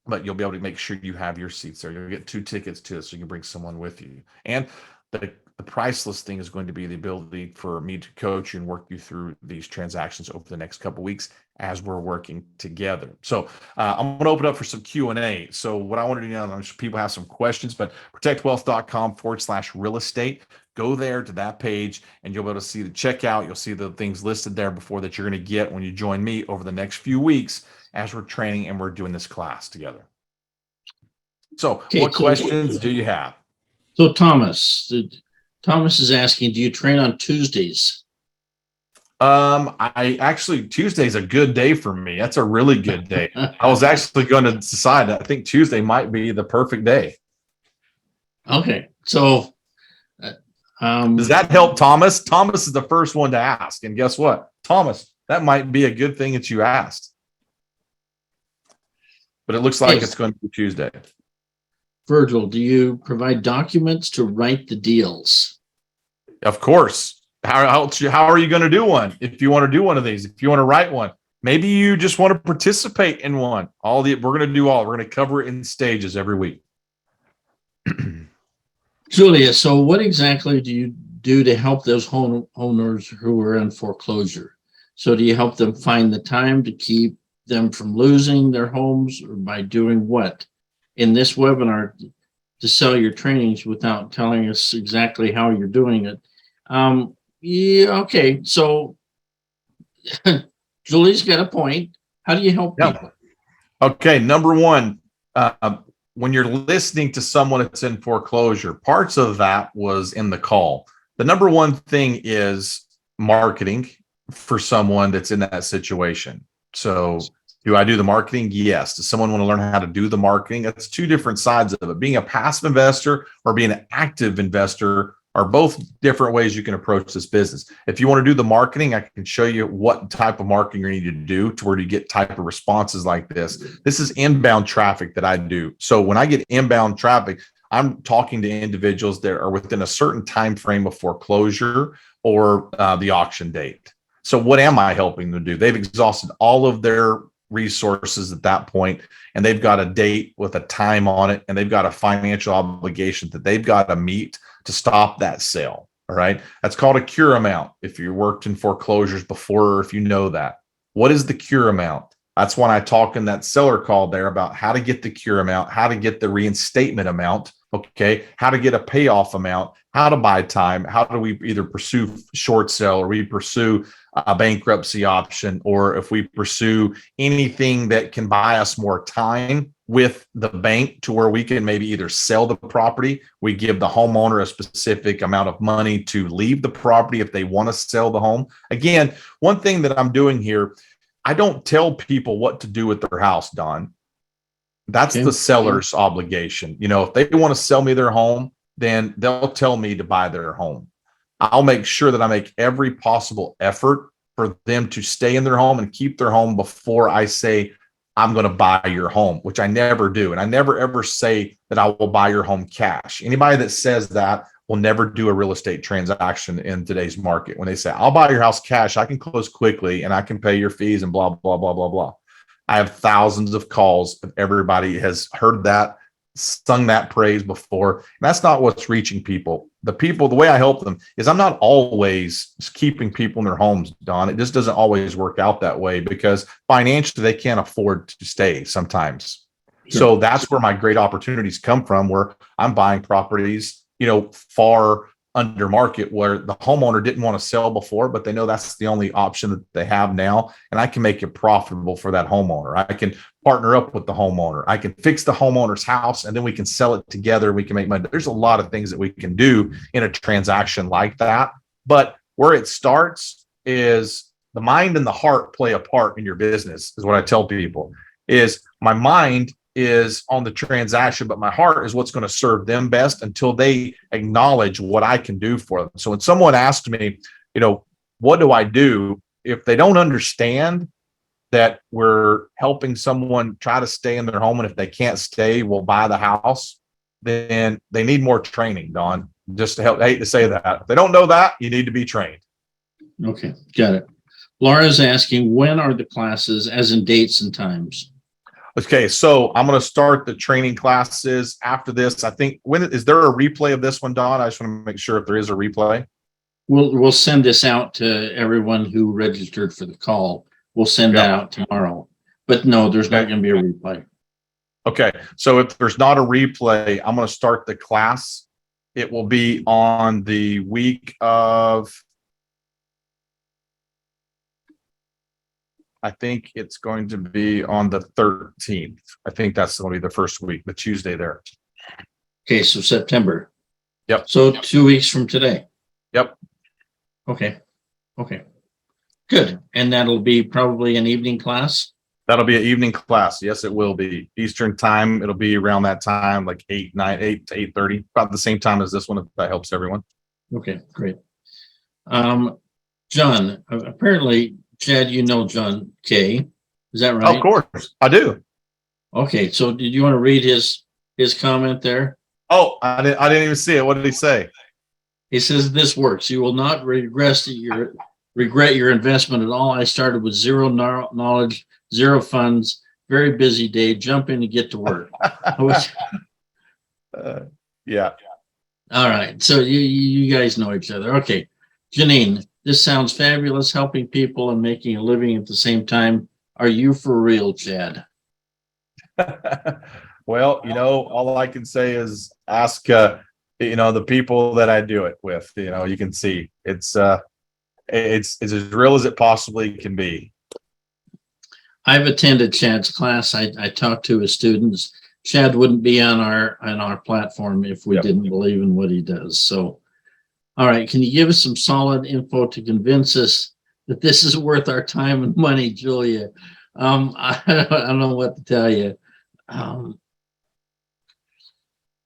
but you'll be able to make sure you have your seats there. You'll get 2 tickets to it, so you can bring someone with you. And the priceless thing is going to be the ability for me to coach you and work you through these transactions over the next couple of weeks as we're working together. So I'm going to open up for some Q&A. So what I want to do now, I'm sure people have some questions, but protectwealth.com/real estate. Go there to that page and you'll be able to see the checkout. You'll see the things listed there before that you're going to get when you join me over the next few weeks as we're training and we're doing this class together. So what questions do you have? So Thomas is asking, do you train on Tuesdays? I actually, Tuesday's a good day for me. That's a really good day. I was actually going to decide, I think Tuesday might be the perfect day. Okay. So, does that help, Thomas? Thomas is the first one to ask. And guess what? Thomas, that might be a good thing that you asked. But it looks like it's going to be Tuesday. Virgil, do you provide documents to write the deals? Of course. How are you going to do one? If you want to do one of these, if you want to write one, maybe you just want to participate in one. We're going to cover it in stages every week. Julia, so what exactly do you do to help those homeowners who are in foreclosure? So do you help them find the time to keep them from losing their homes, or by doing what in this webinar to sell your trainings without telling us exactly how you're doing it? Yeah, okay. So Julie's got a point. How do you help people? Okay, number one, when you're listening to someone that's in foreclosure, parts of that was in the call. The number one thing is marketing for someone that's in that situation. So do I do the marketing? Yes. Does someone want to learn how to do the marketing? That's 2 different sides of it. Being a passive investor or being an active investor are both different ways you can approach this business. If you want to do the marketing, I can show you what type of marketing you need to do to where you get type of responses like this. This is inbound traffic that I do. So when I get inbound traffic, I'm talking to individuals that are within a certain time frame of foreclosure or the auction date. So what am I helping them do? They've exhausted all of their resources at that point, and they've got a date with a time on it, and they've got a financial obligation that they've got to meet to stop that sale. All right. That's called a cure amount. If you worked in foreclosures before, or if you know that. What is the cure amount? That's when I talk in that seller call there about how to get the cure amount, how to get the reinstatement amount. Okay. How to get a payoff amount, how to buy time, how do we either pursue short sale or we pursue a bankruptcy option, or if we pursue anything that can buy us more time with the bank to where we can maybe either sell the property, we give the homeowner a specific amount of money to leave the property if they want to sell the home. Again, one thing that I'm doing here, I don't tell people what to do with their house, Don. That's the seller's obligation. You know, if they want to sell me their home, then they'll tell me to buy their home. I'll make sure that I make every possible effort for them to stay in their home and keep their home before I say, I'm going to buy your home, which I never do. And I never, ever say that I will buy your home cash. Anybody that says that will never do a real estate transaction in today's market. When they say, I'll buy your house cash, I can close quickly and I can pay your fees and blah, blah, blah, blah, blah. I have thousands of calls of everybody has heard that, sung that praise before. And that's not what's reaching people. The people, the way I help them is I'm not always keeping people in their homes, Don. It just doesn't always work out that way because financially they can't afford to stay sometimes. Sure. So that's where my great opportunities come from, where I'm buying properties, you know, far under market where the homeowner didn't want to sell before, but they know that's the only option that they have now. And I can make it profitable for that homeowner. I can partner up with the homeowner. I can fix the homeowner's house and then we can sell it together. We can make money. There's a lot of things that we can do in a transaction like that. But where it starts is the mind and the heart play a part in your business, is what I tell people. Is my mind is on the transaction, but my heart is what's going to serve them best until they acknowledge what I can do for them. So when someone asks me, you know, what do I do? If they don't understand that we're helping someone try to stay in their home, and if they can't stay, we'll buy the house, then they need more training, Don, just to help. I hate to say that. If they don't know that, you need to be trained. Okay, got it. Laura's asking, when are the classes, as in dates and times? Okay, so I'm going to start the training classes after this. I think, when is there a replay of this one, Don? I just want to make sure if there is a replay. We'll send this out to everyone who registered for the call. We'll send that out tomorrow. But no, there's not going to be a replay. Okay, so if there's not a replay, I'm going to start the class. It will be on the week of, I think it's going to be on the 13th. I think that's going to be the first week, the Tuesday there. Okay, so September. Yep. So 2 weeks from today. Yep. Okay. Okay. Good. And that'll be probably an evening class? That'll be an evening class. Yes, it will be. Eastern time. It'll be around that time, like 8 to 8:30, about the same time as this one, if that helps everyone. Okay, great. John, apparently, Chad, you know John Kay. Is that right? Of course, I do. Okay, so did you want to read his comment there? Oh, I didn't even see it. What did he say? He says, this works. You will not regret your investment at all. I started with zero knowledge, zero funds, very busy day, jump in and get to work. Yeah. All right. So you guys know each other. Okay. Janine, this sounds fabulous, helping people and making a living at the same time. Are you for real, Chad? Well, you know, all I can say is ask, you know, the people that I do it with. You know, you can see it's as real as it possibly can be. I've attended Chad's class. I talked to his students. Chad wouldn't be on our platform if we didn't believe in what he does. So, all right, can you give us some solid info to convince us that this is worth our time and money, Julia? I don't know what to tell you.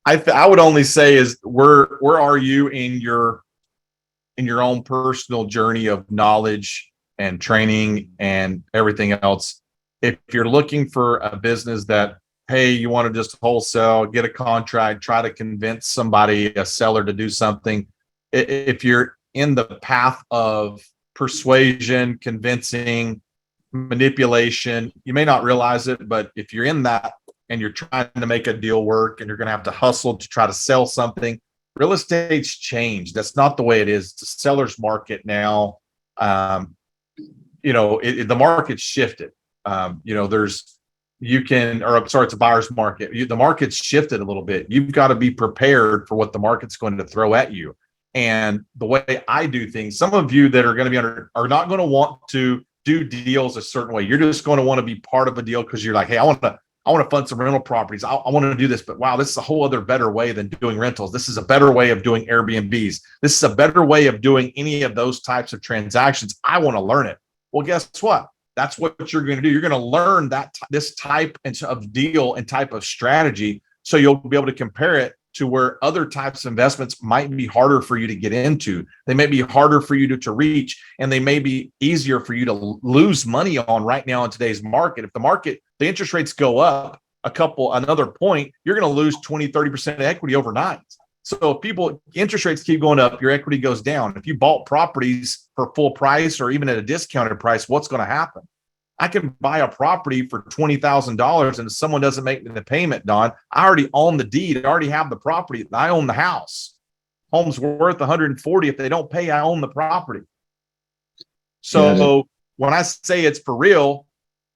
I would only say is where are you in your own personal journey of knowledge and training and everything else. If you're looking for a business that, hey, you want to just wholesale, get a contract, try to convince somebody, a seller, to do something. If you're in the path of persuasion, convincing, manipulation, you may not realize it, but if you're in that and you're trying to make a deal work and you're going to have to hustle to try to sell something, real estate's changed. That's not the way it is. It's a seller's market now. The market's shifted. It's a buyer's market. The market's shifted a little bit. You've got to be prepared for what the market's going to throw at you. And the way I do things, some of you that are going to be are not going to want to do deals a certain way. You're just going to want to be part of a deal because you're like, hey, I want to fund some rental properties. I want to do this, but wow, this is a whole other better way than doing rentals. This is a better way of doing Airbnbs. This is a better way of doing any of those types of transactions. I want to learn it. Well, guess what? That's what you're going to do. You're going to learn this type of deal and type of strategy, so you'll be able to compare it to where other types of investments might be harder for you to get into. They may be harder for you to reach, and they may be easier for you to lose money on right now in today's market. If the interest rates go up another point, you're going to lose 20, 30% of equity overnight. So if interest rates keep going up, your equity goes down. If you bought properties for full price or even at a discounted price, what's going to happen? I can buy a property for $20,000, and if someone doesn't make the payment, Don, I already own the deed. I already have the property. I own the house. Home's worth 140. If they don't pay, I own the property. So when I say it's for real,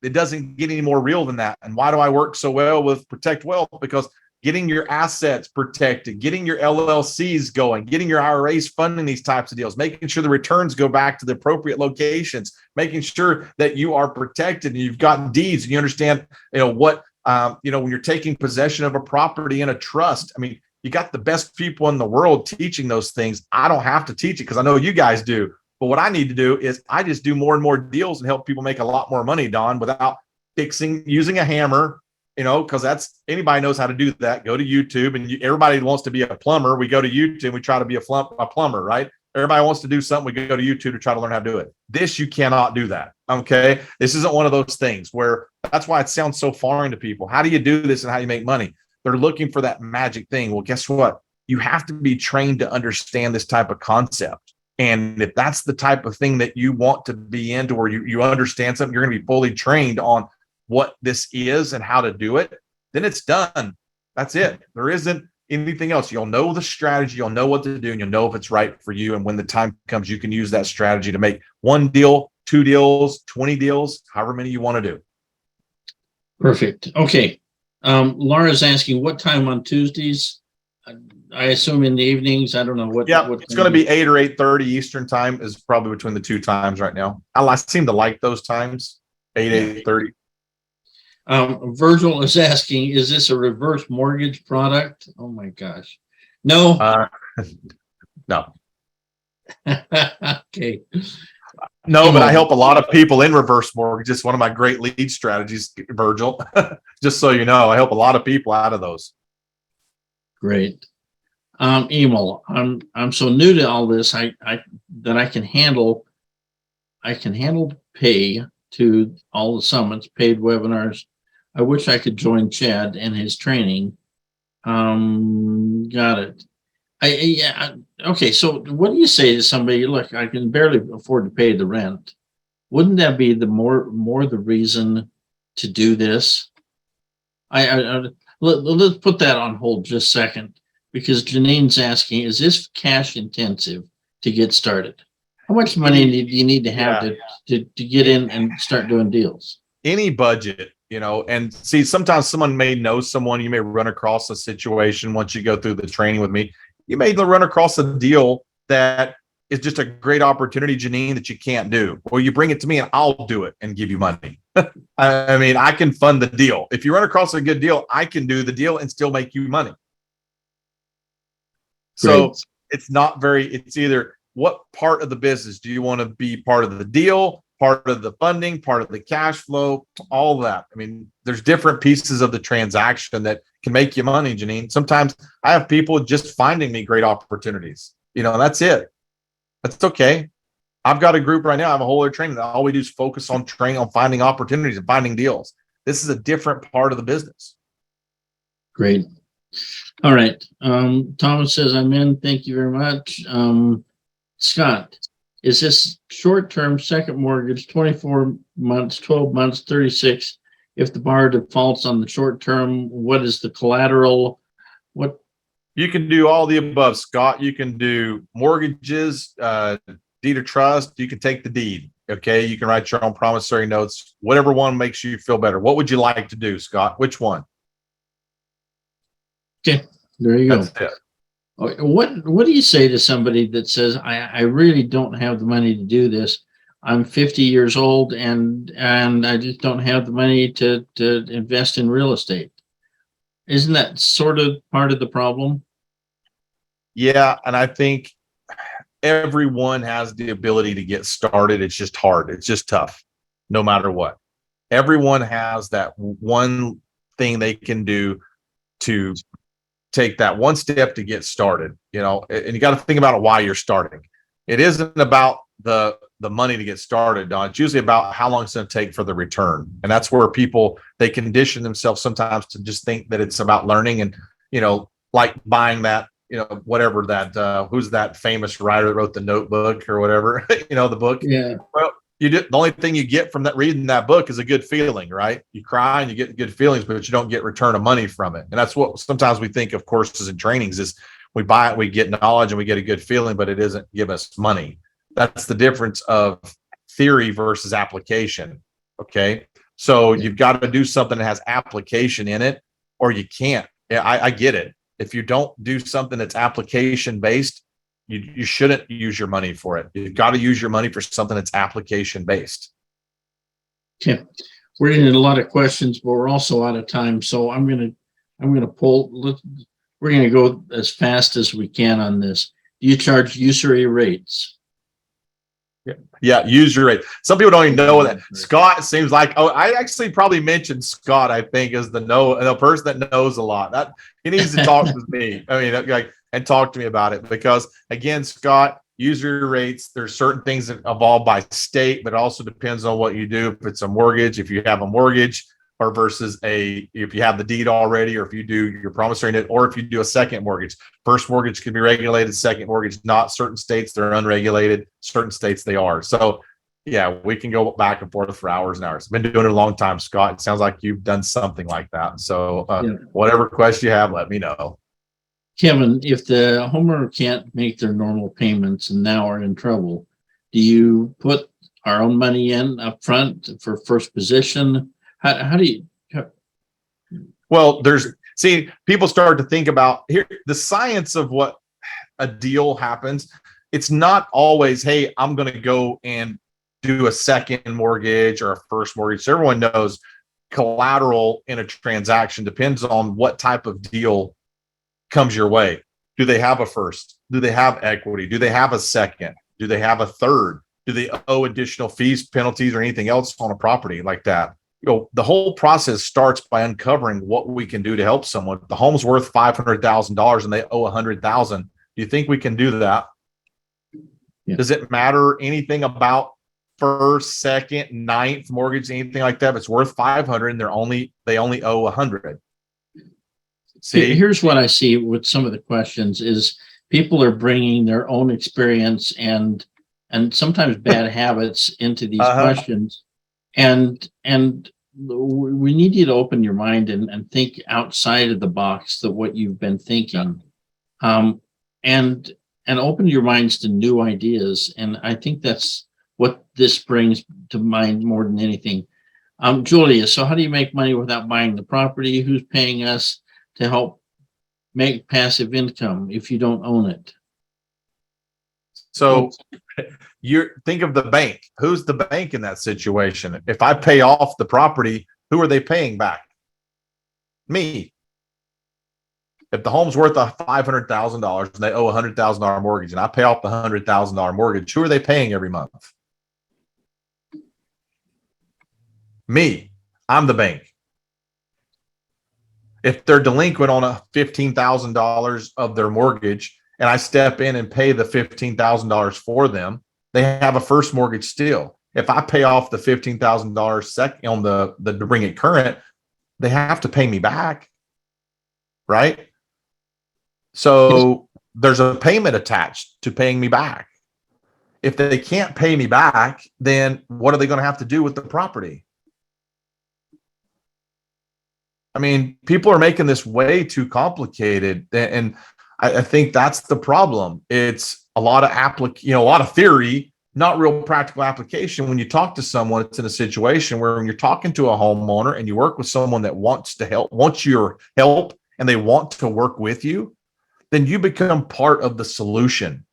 it doesn't get any more real than that. And why do I work so well with Protect Wealth? Because getting your assets protected, getting your LLCs going, getting your IRAs funding these types of deals, making sure the returns go back to the appropriate locations, making sure that you are protected and you've got deeds and you understand, when you're taking possession of a property in a trust. I mean, you got the best people in the world teaching those things. I don't have to teach it because I know you guys do. But what I need to do is I just do more and more deals and help people make a lot more money, Don, without using a hammer. Because anybody knows how to do that. Go to YouTube, and everybody wants to be a plumber. We go to YouTube, we try to be a plumber, right? Everybody wants to do something. We go to YouTube to try to learn how to do it. This, you cannot do that. Okay. This isn't one of those things where that's why it sounds so foreign to people. How do you do this and how do you make money? They're looking for that magic thing. Well, guess what? You have to be trained to understand this type of concept. And if that's the type of thing that you want to be into, or you understand something, you're going to be fully trained on what this is and how to do it, then it's done. That's it. There isn't anything else. You'll know the strategy, you'll know what to do, and you'll know if it's right for you. And when the time comes, you can use that strategy to make 1 deal, 2 deals, 20 deals, however many you want to do. Perfect. Okay. Laura's asking what time on Tuesdays? I assume in the evenings. I don't know what. Yeah, what it's going to be 8 or 8:30 Eastern time is probably between the two times right now. I seem to like those times, 8:30. Virgil is asking, is this a reverse mortgage product? Oh my gosh. No. No. Okay. No, but I help a lot of people in reverse mortgage. It's one of my great lead strategies, Virgil. Just so you know, I help a lot of people out of those. Great. Emil, I'm so new to all this. I can handle pay to all the summits, paid webinars. I wish I could join Chad and his training. Got it. Okay. So what do you say to somebody? Look, I can barely afford to pay the rent. Wouldn't that be the more the reason to do this? Let's put that on hold just a second, because Janine's asking, is this cash intensive to get started? How much money do you need to have to get in and start doing deals? Any budget, and see, sometimes someone may know someone, you may run across a situation once you go through the training with me. You may run across a deal that is just a great opportunity, Janine, that you can't do. Well, you bring it to me and I'll do it and give you money. I mean, I can fund the deal. If you run across a good deal, I can do the deal and still make you money. So it's either what part of the business do you want to be part of the deal? part of the funding, part of the cash flow, all that. I mean, there's different pieces of the transaction that can make you money, Janine. Sometimes I have people just finding me great opportunities, and that's it. That's okay. I've got a group right now. I have a whole other training that all we do is focus on training on finding opportunities and finding deals. This is a different part of the business. Great. All right. Thomas says, I'm in. Thank you very much. Scott, is this short-term second mortgage, 24 months, 12 months, 36? If the borrower defaults on the short term, what is the collateral? What? You can do all the above, Scott. You can do mortgages, deed of trust. You can take the deed. Okay. You can write your own promissory notes, whatever one makes you feel better. What would you like to do, Scott? Which one? Okay. There you go. That's it. What do you say to somebody that says, I really don't have the money to do this. I'm 50 years old and I just don't have the money to invest in real estate. Isn't that sort of part of the problem? Yeah. And I think everyone has the ability to get started. It's just hard. It's just tough, no matter what. Everyone has that one thing they can do to take that one step to get started, and you got to think about it why you're starting. It isn't about the money to get started, Don. It's usually about how long it's going to take for the return. And that's where they condition themselves sometimes to just think that it's about learning and, like buying that, whatever that, who's that famous writer that wrote the Notebook or whatever, the book. Yeah. Well, the only thing you get from that reading that book is a good feeling, right? You cry and you get good feelings, but you don't get return of money from it. And that's what sometimes we think of courses and trainings is we buy it, we get knowledge and we get a good feeling, but it doesn't give us money. That's the difference of theory versus application. Okay. So you've got to do something that has application in it or you can't. Yeah, I get it. If you don't do something that's application based, you shouldn't use your money for it. You've got to use your money for something that's application based. Okay. We're getting a lot of questions, but we're also out of time. So I'm going to pull, we're going to go as fast as we can on this. Do you charge usury rates? Yeah, usury rate. Some people don't even know that. Scott seems like, I actually probably mentioned Scott, I think, as the person that knows a lot. That he needs to talk with me. And talk to me about it because again, Scott, usury rates, there's certain things that evolve by state, but it also depends on what you do. If it's a mortgage, if you have a mortgage or versus if you have the deed already, or if you do your promissory note, or if you do a second mortgage. First mortgage can be regulated, second mortgage, not. Certain states, they're unregulated. Certain states, they are. So yeah, we can go back and forth for hours and hours. I've been doing it a long time, Scott. It sounds like you've done something like that. So whatever question you have, let me know. Kevin, if the homeowner can't make their normal payments and now are in trouble, do you put our own money in up front for first position? How do you? Well, people start to think about here the science of what a deal happens. It's not always, hey, I'm going to go and do a second mortgage or a first mortgage. So everyone knows collateral in a transaction depends on what type of deal comes your way. Do they have a first? Do they have equity? Do they have a second? Do they have a third? Do they owe additional fees, penalties, or anything else on a property like that? The whole process starts by uncovering what we can do to help someone. The home's worth $500,000 and they owe $100,000. Do you think we can do that? Yeah. Does it matter anything about first, second, ninth mortgage, anything like that? If it's worth 500 and they only owe 100. See, here's what I see with some of the questions is people are bringing their own experience and sometimes bad habits into these questions. And we need you to open your mind and think outside of the box of what you've been thinking, and open your minds to new ideas. And I think that's what this brings to mind more than anything. Julia, so how do you make money without buying the property? Who's paying us to help make passive income if you don't own it? So you think of the bank. Who's the bank in that situation? If I pay off the property, who are they paying back? Me. If the home's worth $500,000 and they owe $100,000 mortgage and I pay off the $100,000 mortgage, who are they paying every month? Me, I'm the bank. If they're delinquent on a $15,000 of their mortgage and I step in and pay the $15,000 for them, they have a first mortgage still. If I pay off the $15,000 second on the to bring it current, they have to pay me back, right? So there's a payment attached to paying me back. If they can't pay me back, then what are they going to have to do with the property? I mean, people are making this way too complicated, and I think that's the problem. It's a lot of a lot of theory, not real practical application. When you talk to someone, it's in a situation where when you're talking to a homeowner and you work with someone that wants your help, and they want to work with you, then you become part of the solution.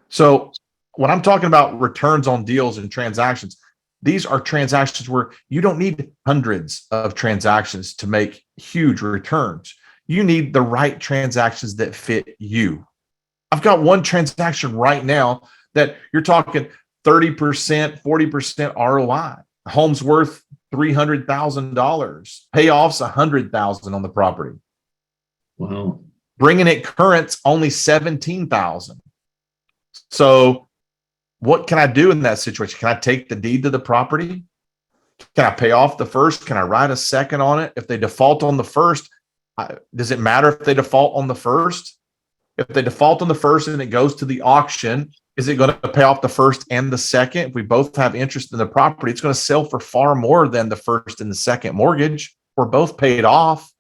So when I'm talking about returns on deals and transactions, these are transactions where you don't need hundreds of transactions to make huge returns. You need the right transactions that fit you. I've got one transaction right now that you're talking 30%, 40% ROI. A home's worth $300,000. Payoffs $100,000 on the property. Wow. Bringing it current's only $17,000. So what can I do in that situation? Can I take the deed to the property? Can I pay off the first? Can I write a second on it? If they default on the first, does it matter if they default on the first? If they default on the first and it goes to the auction, is it going to pay off the first and the second? If we both have interest in the property, it's going to sell for far more than the first and the second mortgage. We're both paid off.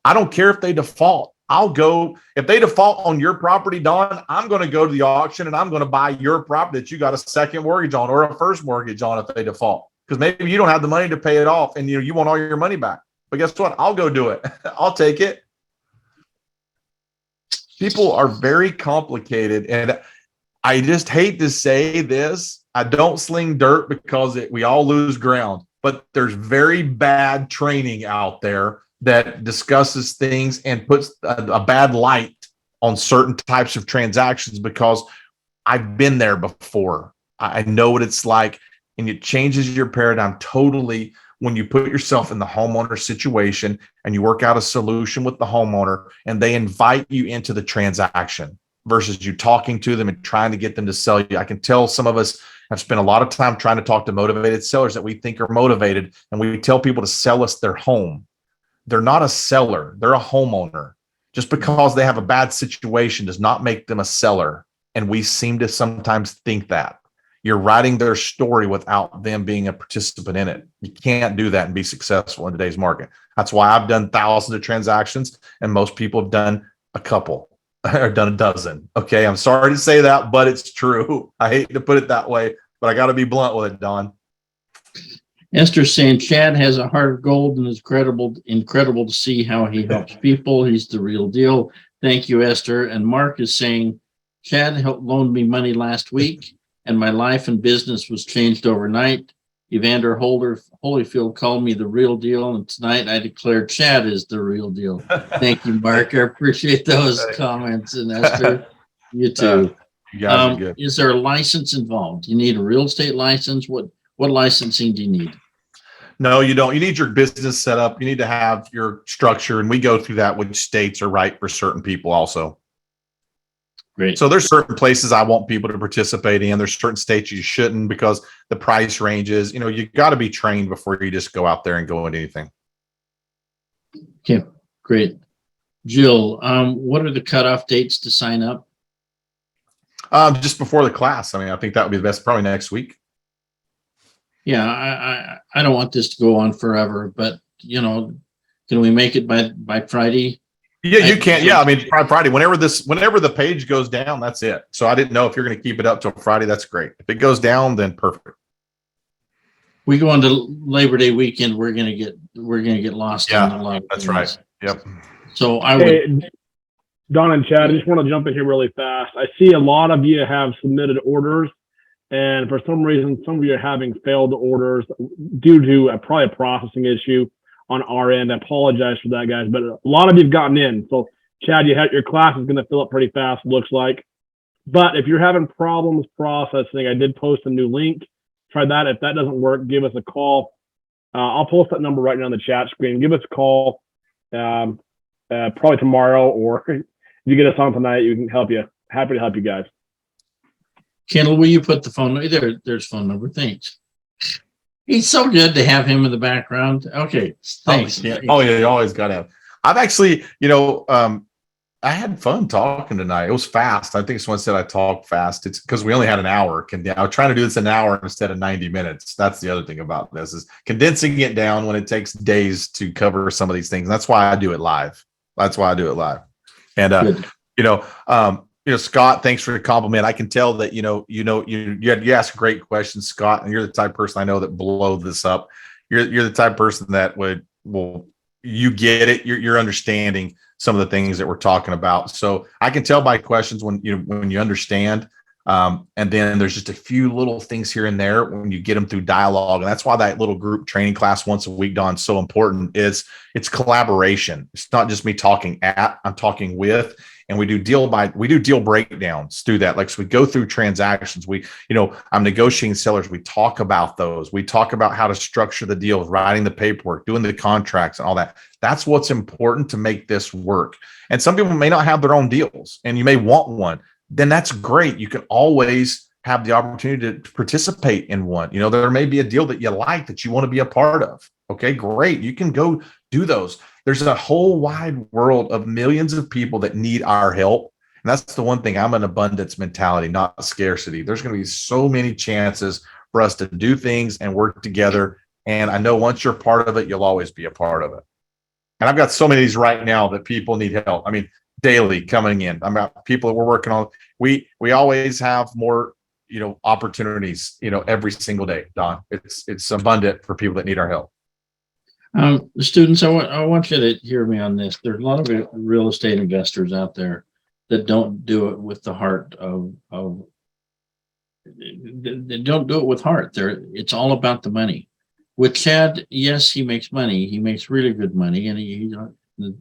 I don't care if they default. If they default on your property, Don, I'm going to go to the auction and I'm going to buy your property that you got a second mortgage on or a first mortgage on if they default. Because maybe you don't have the money to pay it off and you want all your money back. But guess what? I'll go do it. I'll take it. People are very complicated. And I just hate to say this. I don't sling dirt because we all lose ground. But there's very bad training out there that discusses things and puts a bad light on certain types of transactions because I've been there before. I know what it's like, and it changes your paradigm totally when you put yourself in the homeowner situation and you work out a solution with the homeowner and they invite you into the transaction versus you talking to them and trying to get them to sell you. I can tell some of us have spent a lot of time trying to talk to motivated sellers that we think are motivated, and we tell people to sell us their home. They're not a seller. They're a homeowner. Just because they have a bad situation does not make them a seller. And we seem to sometimes think that. You're writing their story without them being a participant in it. You can't do that and be successful in today's market. That's why I've done thousands of transactions and most people have done a couple or done a dozen. Okay, I'm sorry to say that, but it's true. I hate to put it that way, but I got to be blunt with it, Don. Esther's saying Chad has a heart of gold and is incredible to see how he helps people. He's the real deal. Thank you, Esther. And Mark is saying, Chad loaned me money last week and my life and business was changed overnight. Evander Holyfield called me the real deal. And tonight I declare Chad is the real deal. Thank you, Mark. I appreciate those comments. And Esther, you too. You guys are good. Is there a license involved? You need a real estate license? What licensing do you need? No, you don't. You need your business set up. You need to have your structure. And we go through that, which states are right for certain people also. Great. So there's certain places I want people to participate in. There's certain states you shouldn't because the price ranges, you got to be trained before you just go out there and go into anything. Okay, great. Jill, what are the cutoff dates to sign up? Just before the class. I think that would be the best, probably next week. Yeah, I don't want this to go on forever, but can we make it by Friday? Yeah, you can. Yeah, Friday. Whenever the page goes down, that's it. So I didn't know if you're going to keep it up till Friday. That's great. If it goes down, then perfect. We go into Labor Day weekend, we're gonna get lost. Yeah, in a lot of that's things. right. Yep. So I would. Don and Chad, I just want to jump in here really fast. I see a lot of you have submitted orders. And for some reason, some of you are having failed orders due to probably a processing issue on our end. I apologize for that, guys. But a lot of you have gotten in. So, Chad, your class is going to fill up pretty fast, looks like. But if you're having problems processing, I did post a new link. Try that. If that doesn't work, give us a call. I'll post that number right now on the chat screen. Give us a call probably tomorrow, or if you get us on tonight, we can help you. Happy to help you guys. Kendall, will you put the phone there? There's phone number. Thanks. He's so good to have him in the background. Okay, thanks. Oh yeah, you always got to have. I've actually, I had fun talking tonight. It was fast. I think someone said I talk fast. It's because we only had an hour. I was trying to do this in an hour instead of 90 minutes. That's the other thing about this, is condensing it down when it takes days to cover some of these things. That's why I do it live. And Scott, thanks for the compliment. I can tell that you ask great questions, Scott, and you're the type of person I know that blow this up. You're the type of person that you get it. You're understanding some of the things that we're talking about. So I can tell by questions when you understand. And then there's just a few little things here and there when you get them through dialogue. And that's why that little group training class once a week, Don, is so important. It's collaboration. It's not just me talking I'm talking with, and we do deal breakdowns through that. Like, so we go through transactions. I'm negotiating sellers. We talk about those. We talk about how to structure the deals, writing the paperwork, doing the contracts and all that. That's what's important to make this work. And some people may not have their own deals, and you may want one. Then that's great. You can always have the opportunity to participate in one. There may be a deal that you like that you want to be a part of. Okay, great. You can go do those. There's a whole wide world of millions of people that need our help. And that's the one thing. I'm an abundance mentality, not scarcity. There's going to be so many chances for us to do things and work together. And I know once you're part of it, you'll always be a part of it. And I've got so many of these right now that people need help. I mean, daily coming in. I'm about people that we're working on. We always have more, opportunities, every single day, Don. It's abundant for people that need our help. The students, I want you to hear me on this. There's a lot of real estate investors out there that don't do it with the heart they don't do it with heart. It's all about the money. With Chad, yes, he makes money. He makes really good money, and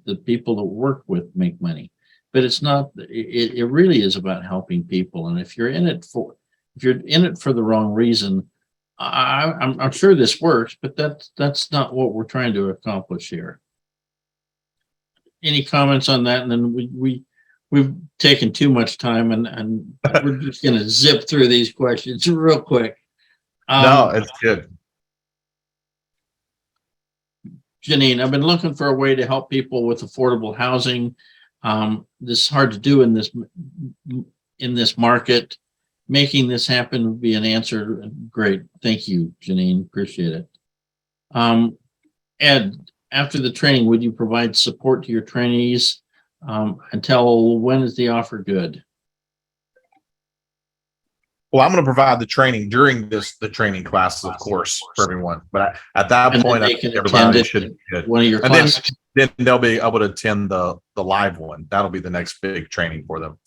the people that work with make money. But it's not. It really is about helping people. And if you're in it for the wrong reason, I'm sure this works, but that's not what we're trying to accomplish here. Any comments on that? And then we've taken too much time, and we're just going to zip through these questions real quick. No, it's good. Janine, I've been looking for a way to help people with affordable housing. This is hard to do in this market. Making this happen would be an answer. Great. Thank you, Janine. Appreciate it. Ed, after the training, would you provide support to your trainees until when is the offer good? Well, I'm going to provide the training during the training classes, of course, for everyone. But at that point, I think everybody should be good. One of your classes. Then they'll be able to attend the live one. That'll be the next big training for them.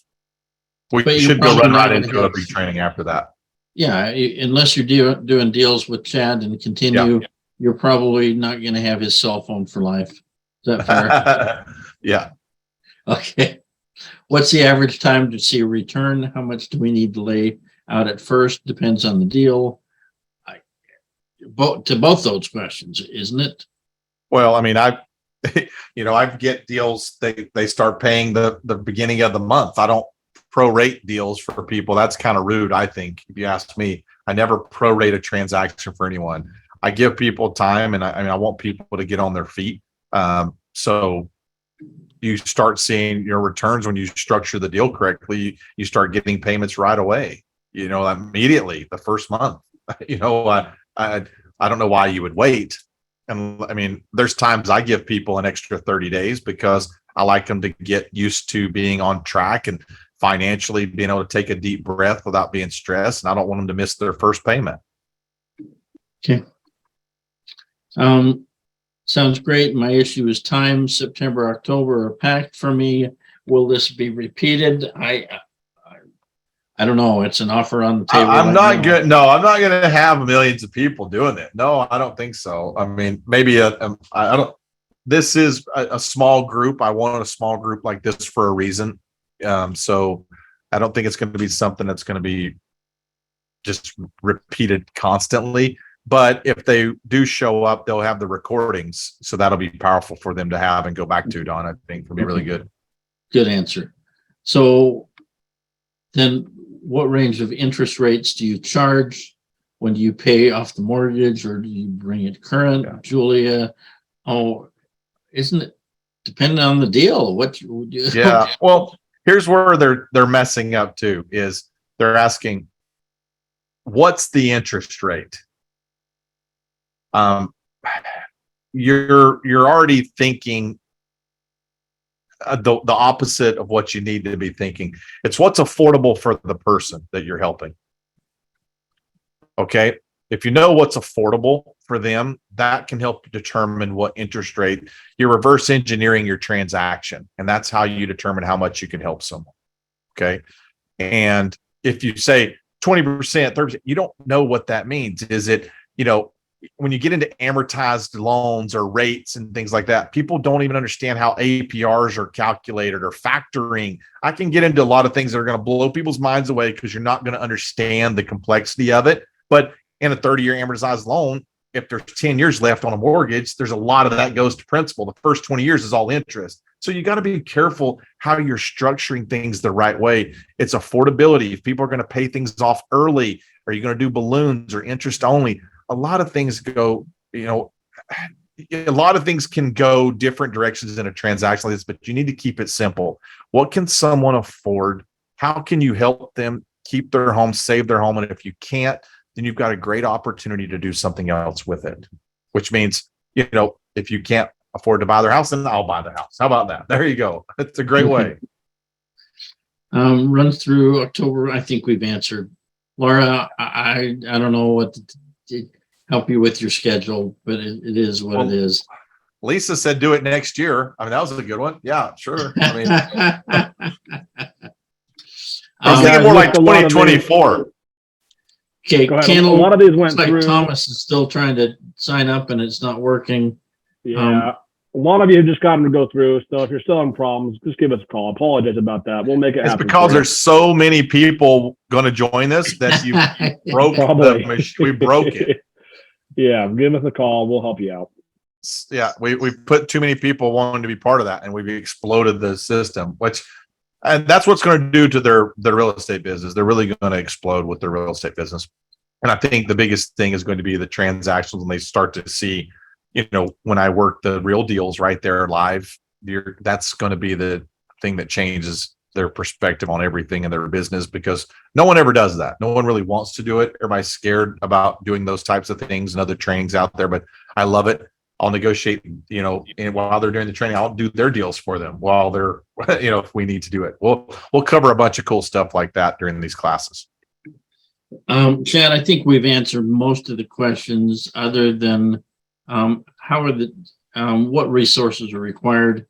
We should go run right into a big training after that. Yeah, unless you're doing deals with Chad and continue, you're probably not going to have his cell phone for life. Is that fair? Yeah. Okay. What's the average time to see a return? How much do we need to lay out at first? Depends on the deal. To both those questions, isn't it? Well, I mean, I get deals. They start paying the beginning of the month. I don't prorate deals for people. That's kind of rude, I think. If you ask me, I never prorate a transaction for anyone. I give people time, and I want people to get on their feet. So you start seeing your returns when you structure the deal correctly. You start getting payments right away. Immediately the first month. I don't know why you would wait. And I mean, there's times I give people an extra 30 days because I like them to get used to being on track and financially being able to take a deep breath without being stressed. And I don't want them to miss their first payment. Okay. Sounds great. My issue is time. September, October are packed for me. Will this be repeated? I don't know. It's an offer on the table. I'm not good. No, I'm not going to have millions of people doing it. No, I don't think so. I mean, maybe I don't. This is a small group. I wanted a small group like this for a reason. So I don't think it's going to be something that's going to be just repeated constantly. But if they do show up, they'll have the recordings. So that'll be powerful for them to have and go back to, Don. I think will be really good. Good answer. So then what range of interest rates do you charge? When do you pay off the mortgage, or do you bring it current, Yeah. Julia? Oh, isn't it depending on the deal? What you do? Yeah. Well, here's where they're messing up too, is they're asking, what's the interest rate? You're already thinking the opposite of what you need to be thinking. It's what's affordable for the person that you're helping. Okay. If you know what's affordable for them, that can help determine what interest rate. You're reverse engineering your transaction, and that's how you determine how much you can help someone. Okay. And if you say 20%, 30%, you don't know what that means. Is it, when you get into amortized loans or rates and things like that, people don't even understand how APRs are calculated or factoring. I can get into a lot of things that are going to blow people's minds away because you're not going to understand the complexity of it. But in a 30-year amortized loan, if there's 10 years left on a mortgage, there's a lot of that goes to principal. The first 20 years is all interest. So you got to be careful how you're structuring things the right way. It's affordability. If people are going to pay things off early, are you going to do balloons or interest only? A lot of things go, a lot of things can go different directions in a transaction like this, but you need to keep it simple. What can someone afford? How can you help them keep their home, save their home? And if you can't, then you've got a great opportunity to do something else with it, which means, if you can't afford to buy their house, then I'll buy the house. How about that? There you go. It's a great way. Run through October. I think we've answered. Laura, I don't know what to help you with your schedule, but it is what it is. Lisa said do it next year. I mean, that was a good one. Yeah, sure. I mean, I was thinking more like 2024. Okay, a lot of these went through. Thomas is still trying to sign up and it's not working. Yeah, a lot of you have just gotten to go through. So if you're still having problems, just give us a call. Apologize about that. We'll make it happen. It's because there's so many people going to join this that you broke we broke it. Yeah, give us a call. We'll help you out. Yeah, we put too many people wanting to be part of that, and we've exploded the system, and that's what's going to do to their real estate business. They're really going to explode with their real estate business. And I think the biggest thing is going to be the transactions when they start to see, when I work the real deals right there live, that's going to be the thing that changes their perspective on everything in their business, because no one ever does that. No one really wants to do it. Everybody's scared about doing those types of things and other trainings out there, but I love it. I'll negotiate, and while they're doing the training, I'll do their deals for them while they're, if we need to do it. We'll cover a bunch of cool stuff like that during these classes. Chad, I think we've answered most of the questions other than what resources are required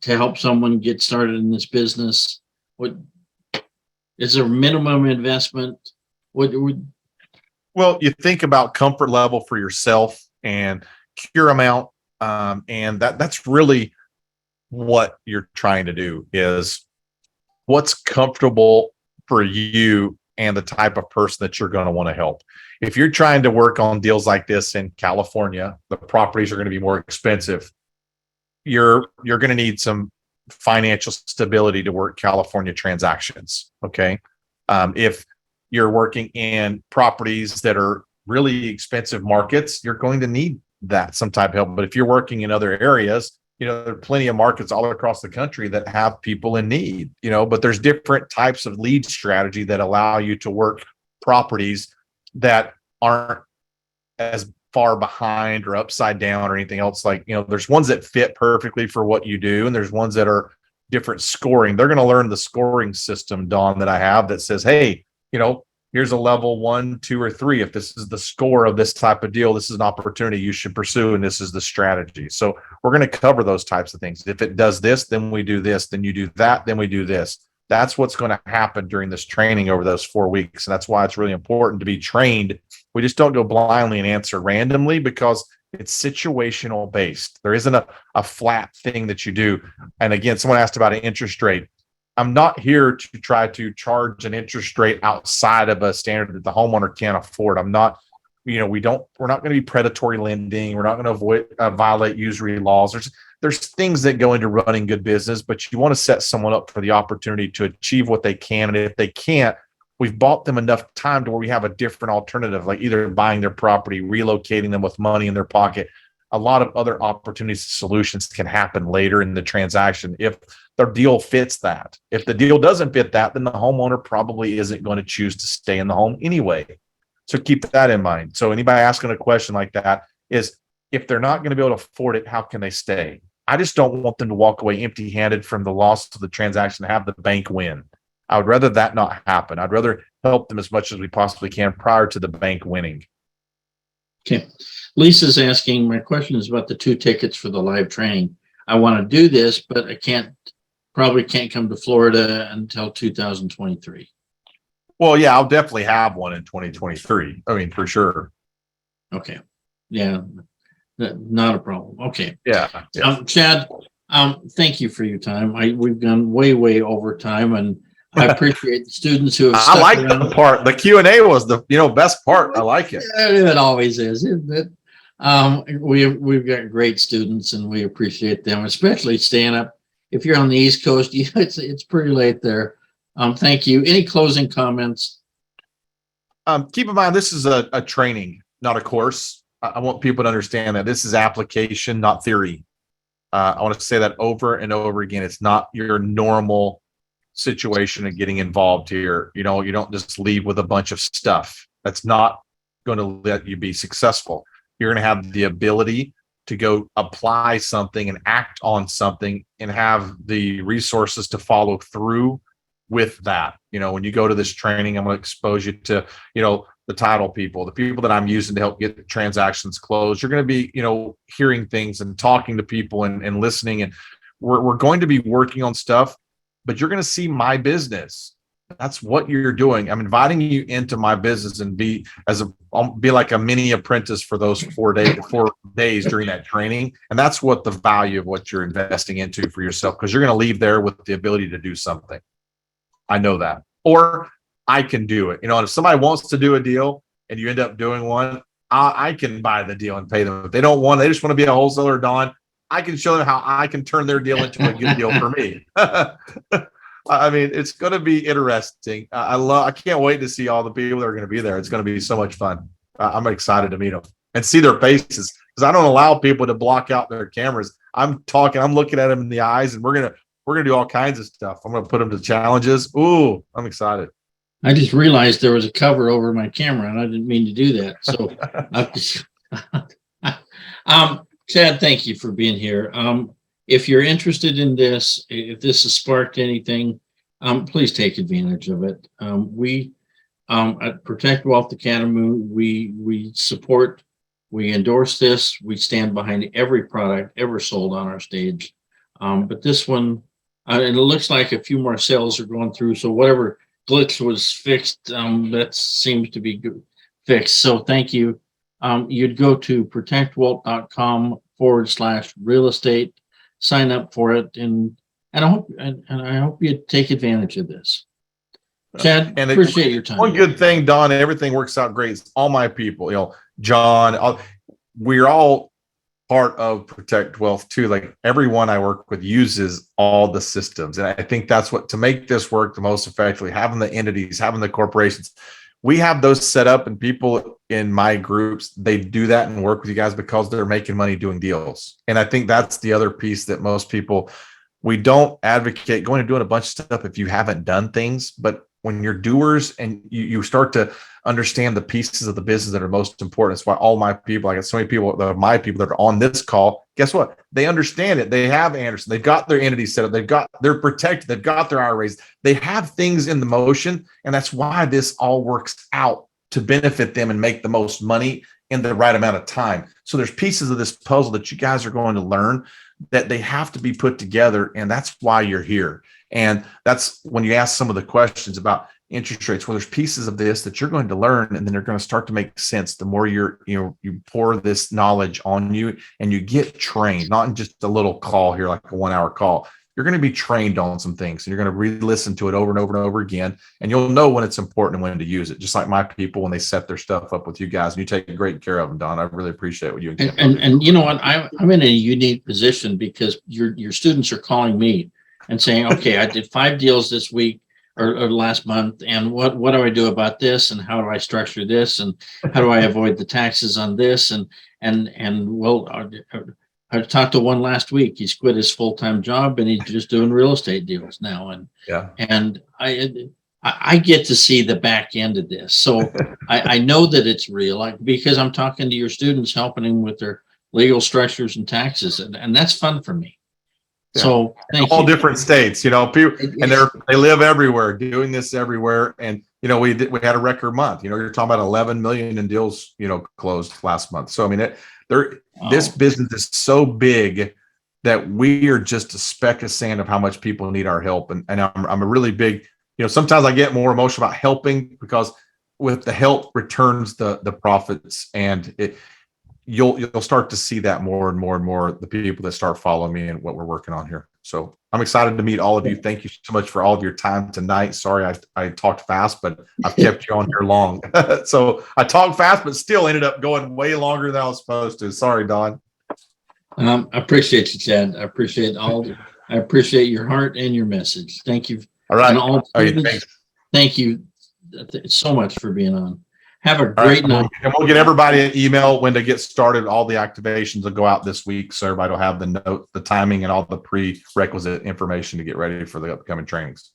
to help someone get started in this business? What is there minimum investment? Well, you think about comfort level for yourself and cure amount, and that's really what you're trying to do, is what's comfortable for you and the type of person that you're going to want to help. If you're trying to work on deals like this in California, the properties are going to be more expensive. You're going to need some financial stability to work California transactions. Okay. If you're working in properties that are really expensive markets, you're going to need that some type of help. But if you're working in other areas, there are plenty of markets all across the country that have people in need, but there's different types of lead strategy that allow you to work properties that aren't as far behind or upside down or anything else. Like, there's ones that fit perfectly for what you do, and there's ones that are different scoring. They're going to learn the scoring system, Don, that I have that says, hey, here's a level 1, 2, or 3. If this is the score of this type of deal, this is an opportunity you should pursue, and this is the strategy. So we're going to cover those types of things. If it does this, then we do this, then you do that, then we do this. That's what's going to happen during this training over those 4 weeks. And that's why it's really important to be trained. We just don't go blindly and answer randomly, because it's situational based. There isn't a flat thing that you do. And again, someone asked about an interest rate. I'm not here to try to charge an interest rate outside of a standard that the homeowner can't afford. I'm not, we're not going to be predatory lending. We're not going to violate usury laws. There's things that go into running good business, but you want to set someone up for the opportunity to achieve what they can. And if they can't, we've bought them enough time to where we have a different alternative, like either buying their property, relocating them with money in their pocket. A lot of other opportunities, solutions can happen later in the transaction if their deal fits that. If the deal doesn't fit that, then the homeowner probably isn't going to choose to stay in the home anyway. So keep that in mind. So anybody asking a question like that is, if they're not going to be able to afford it, how can they stay? I just don't want them to walk away empty-handed from the loss of the transaction and have the bank win. I would rather that not happen. I'd rather help them as much as we possibly can prior to the bank winning. Okay. Lisa's asking, my question is about the 2 tickets for the live training. I want to do this, but I probably can't come to Florida until 2023. Well, yeah, I'll definitely have one in 2023. I mean, for sure. Okay. Yeah. Not a problem. Okay. Yeah. Chad, thank you for your time. We've gone way over time, and I appreciate the students who have stuck I like around. the part. The Q&A was the best part. I like it. It always is, isn't it? We've got great students, and we appreciate them, especially staying up. If you're on the East Coast, it's pretty late there. Thank you. Any closing comments? Keep in mind, this is a training, not a course. I want people to understand that this is application, not theory. I want to say that over and over again. It's not your normal situation of getting involved here. You don't just leave with a bunch of stuff. That's not going to let you be successful. You're going to have the ability to go apply something and act on something and have the resources to follow through with that. When you go to this training, I'm going to expose you to, the title people, the people that I'm using to help get the transactions closed. You're going to be, hearing things and talking to people and listening. And we're going to be working on stuff, but you're going to see my business. That's what you're doing. I'm inviting you into my business and I'll be like a mini apprentice for those 4 days during that training. And that's what the value of what you're investing into for yourself, because you're going to leave there with the ability to do something. I know that. Or I can do it. And if somebody wants to do a deal and you end up doing one, I can buy the deal and pay them. If they don't want, they just want to be a wholesaler, Don, I can show them how I can turn their deal into a good deal for me. I mean, it's going to be interesting. I can't wait to see all the people that are going to be there. It's going to be so much fun. I'm excited to meet them and see their faces, because I don't allow people to block out their cameras. I'm looking at them in the eyes, and we're going to do all kinds of stuff. I'm going to put them to challenges. Ooh, I'm excited. I just realized there was a cover over my camera, and I didn't mean to do that. So, Chad, thank you for being here. If you're interested in this, if this has sparked anything, please take advantage of it. We at Protect Wealth Academy, we support, we endorse this. We stand behind every product ever sold on our stage. But this one, and it looks like a few more sales are going through. So whatever glitch was fixed, that seems to be fixed. So thank you. You'd go to protectwealth.com/real estate, sign up for it, and I hope you take advantage of this. Chad, and appreciate your time. One good thing, Don, everything works out great. It's all my people, John, we're all part of Protect Wealth too. Like, everyone I work with uses all the systems. And I think that's what, to make this work the most effectively, having the entities, having the corporations, we have those set up, and people in my groups, they do that and work with you guys because they're making money doing deals. And I think that's the other piece that most people, we don't advocate going and doing a bunch of stuff if you haven't done things. But when you're doers and you start to understand the pieces of the business that are most important, that's why all my people, I got so many people that are my people that are on this call, guess what? They understand it. They have Anderson. They've got their entity set up. They're protected. They've got their IRAs. They have things in the motion. And that's why this all works out to benefit them and make the most money in the right amount of time. So there's pieces of this puzzle that you guys are going to learn that they have to be put together. And that's why you're here. And that's when you ask some of the questions about interest rates, well, there's pieces of this that you're going to learn, and then they're going to start to make sense the more you pour this knowledge on you and you get trained, not in just a little call here, like a 1 hour call. you're going to be trained on some things, and you're going to re-listen to it over and over and over again. And you'll know when it's important and when to use it. Just like my people, when they set their stuff up with you guys, and you take great care of them, Don. I really appreciate what you and and you know what? I'm in a unique position because your students are calling me and saying, okay, I did 5 deals this week or last month, and what do I do about this, and how do I structure this, and how do I avoid the taxes on this, and well, I talked to one last week. He's quit his full-time job and he's just doing real estate deals now. And I get to see the back end of this. So I know that it's real, because I'm talking to your students, helping them with their legal structures and taxes. And that's fun for me. Yeah. So thank all you. Different states, people, and they live everywhere, doing this everywhere. And, we had a record month. You're talking about 11 million in deals, closed last month. So, I mean, this business is so big that we are just a speck of sand of how much people need our help. And I'm a really big, sometimes I get more emotional about helping, because with the help returns the profits, and you'll start to see that more and more and more, the people that start following me and what we're working on here. So I'm excited to meet all of you. Thank you so much for all of your time tonight. Sorry, I talked fast, but I've kept you on here long. So I talked fast, but still ended up going way longer than I was supposed to. Sorry, Don. I appreciate you, Chad. I appreciate your heart and your message. Thank you. All right. Thank you so much for being on. Have a great night. And we'll get everybody an email when to get started. All the activations will go out this week, so everybody will have the timing, and all the prerequisite information to get ready for the upcoming trainings.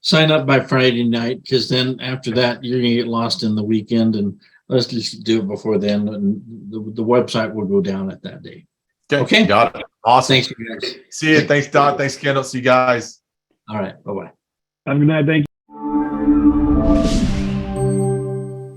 Sign up by Friday night, because then after that, you're going to get lost in the weekend, and let's just do it before then. And the website will go down at that day. Okay. Got it. Awesome. Thanks, you guys. See you. Thanks, Don. Thanks, Kendall. See you guys. All right. Bye-bye. Have a good night. Thank you.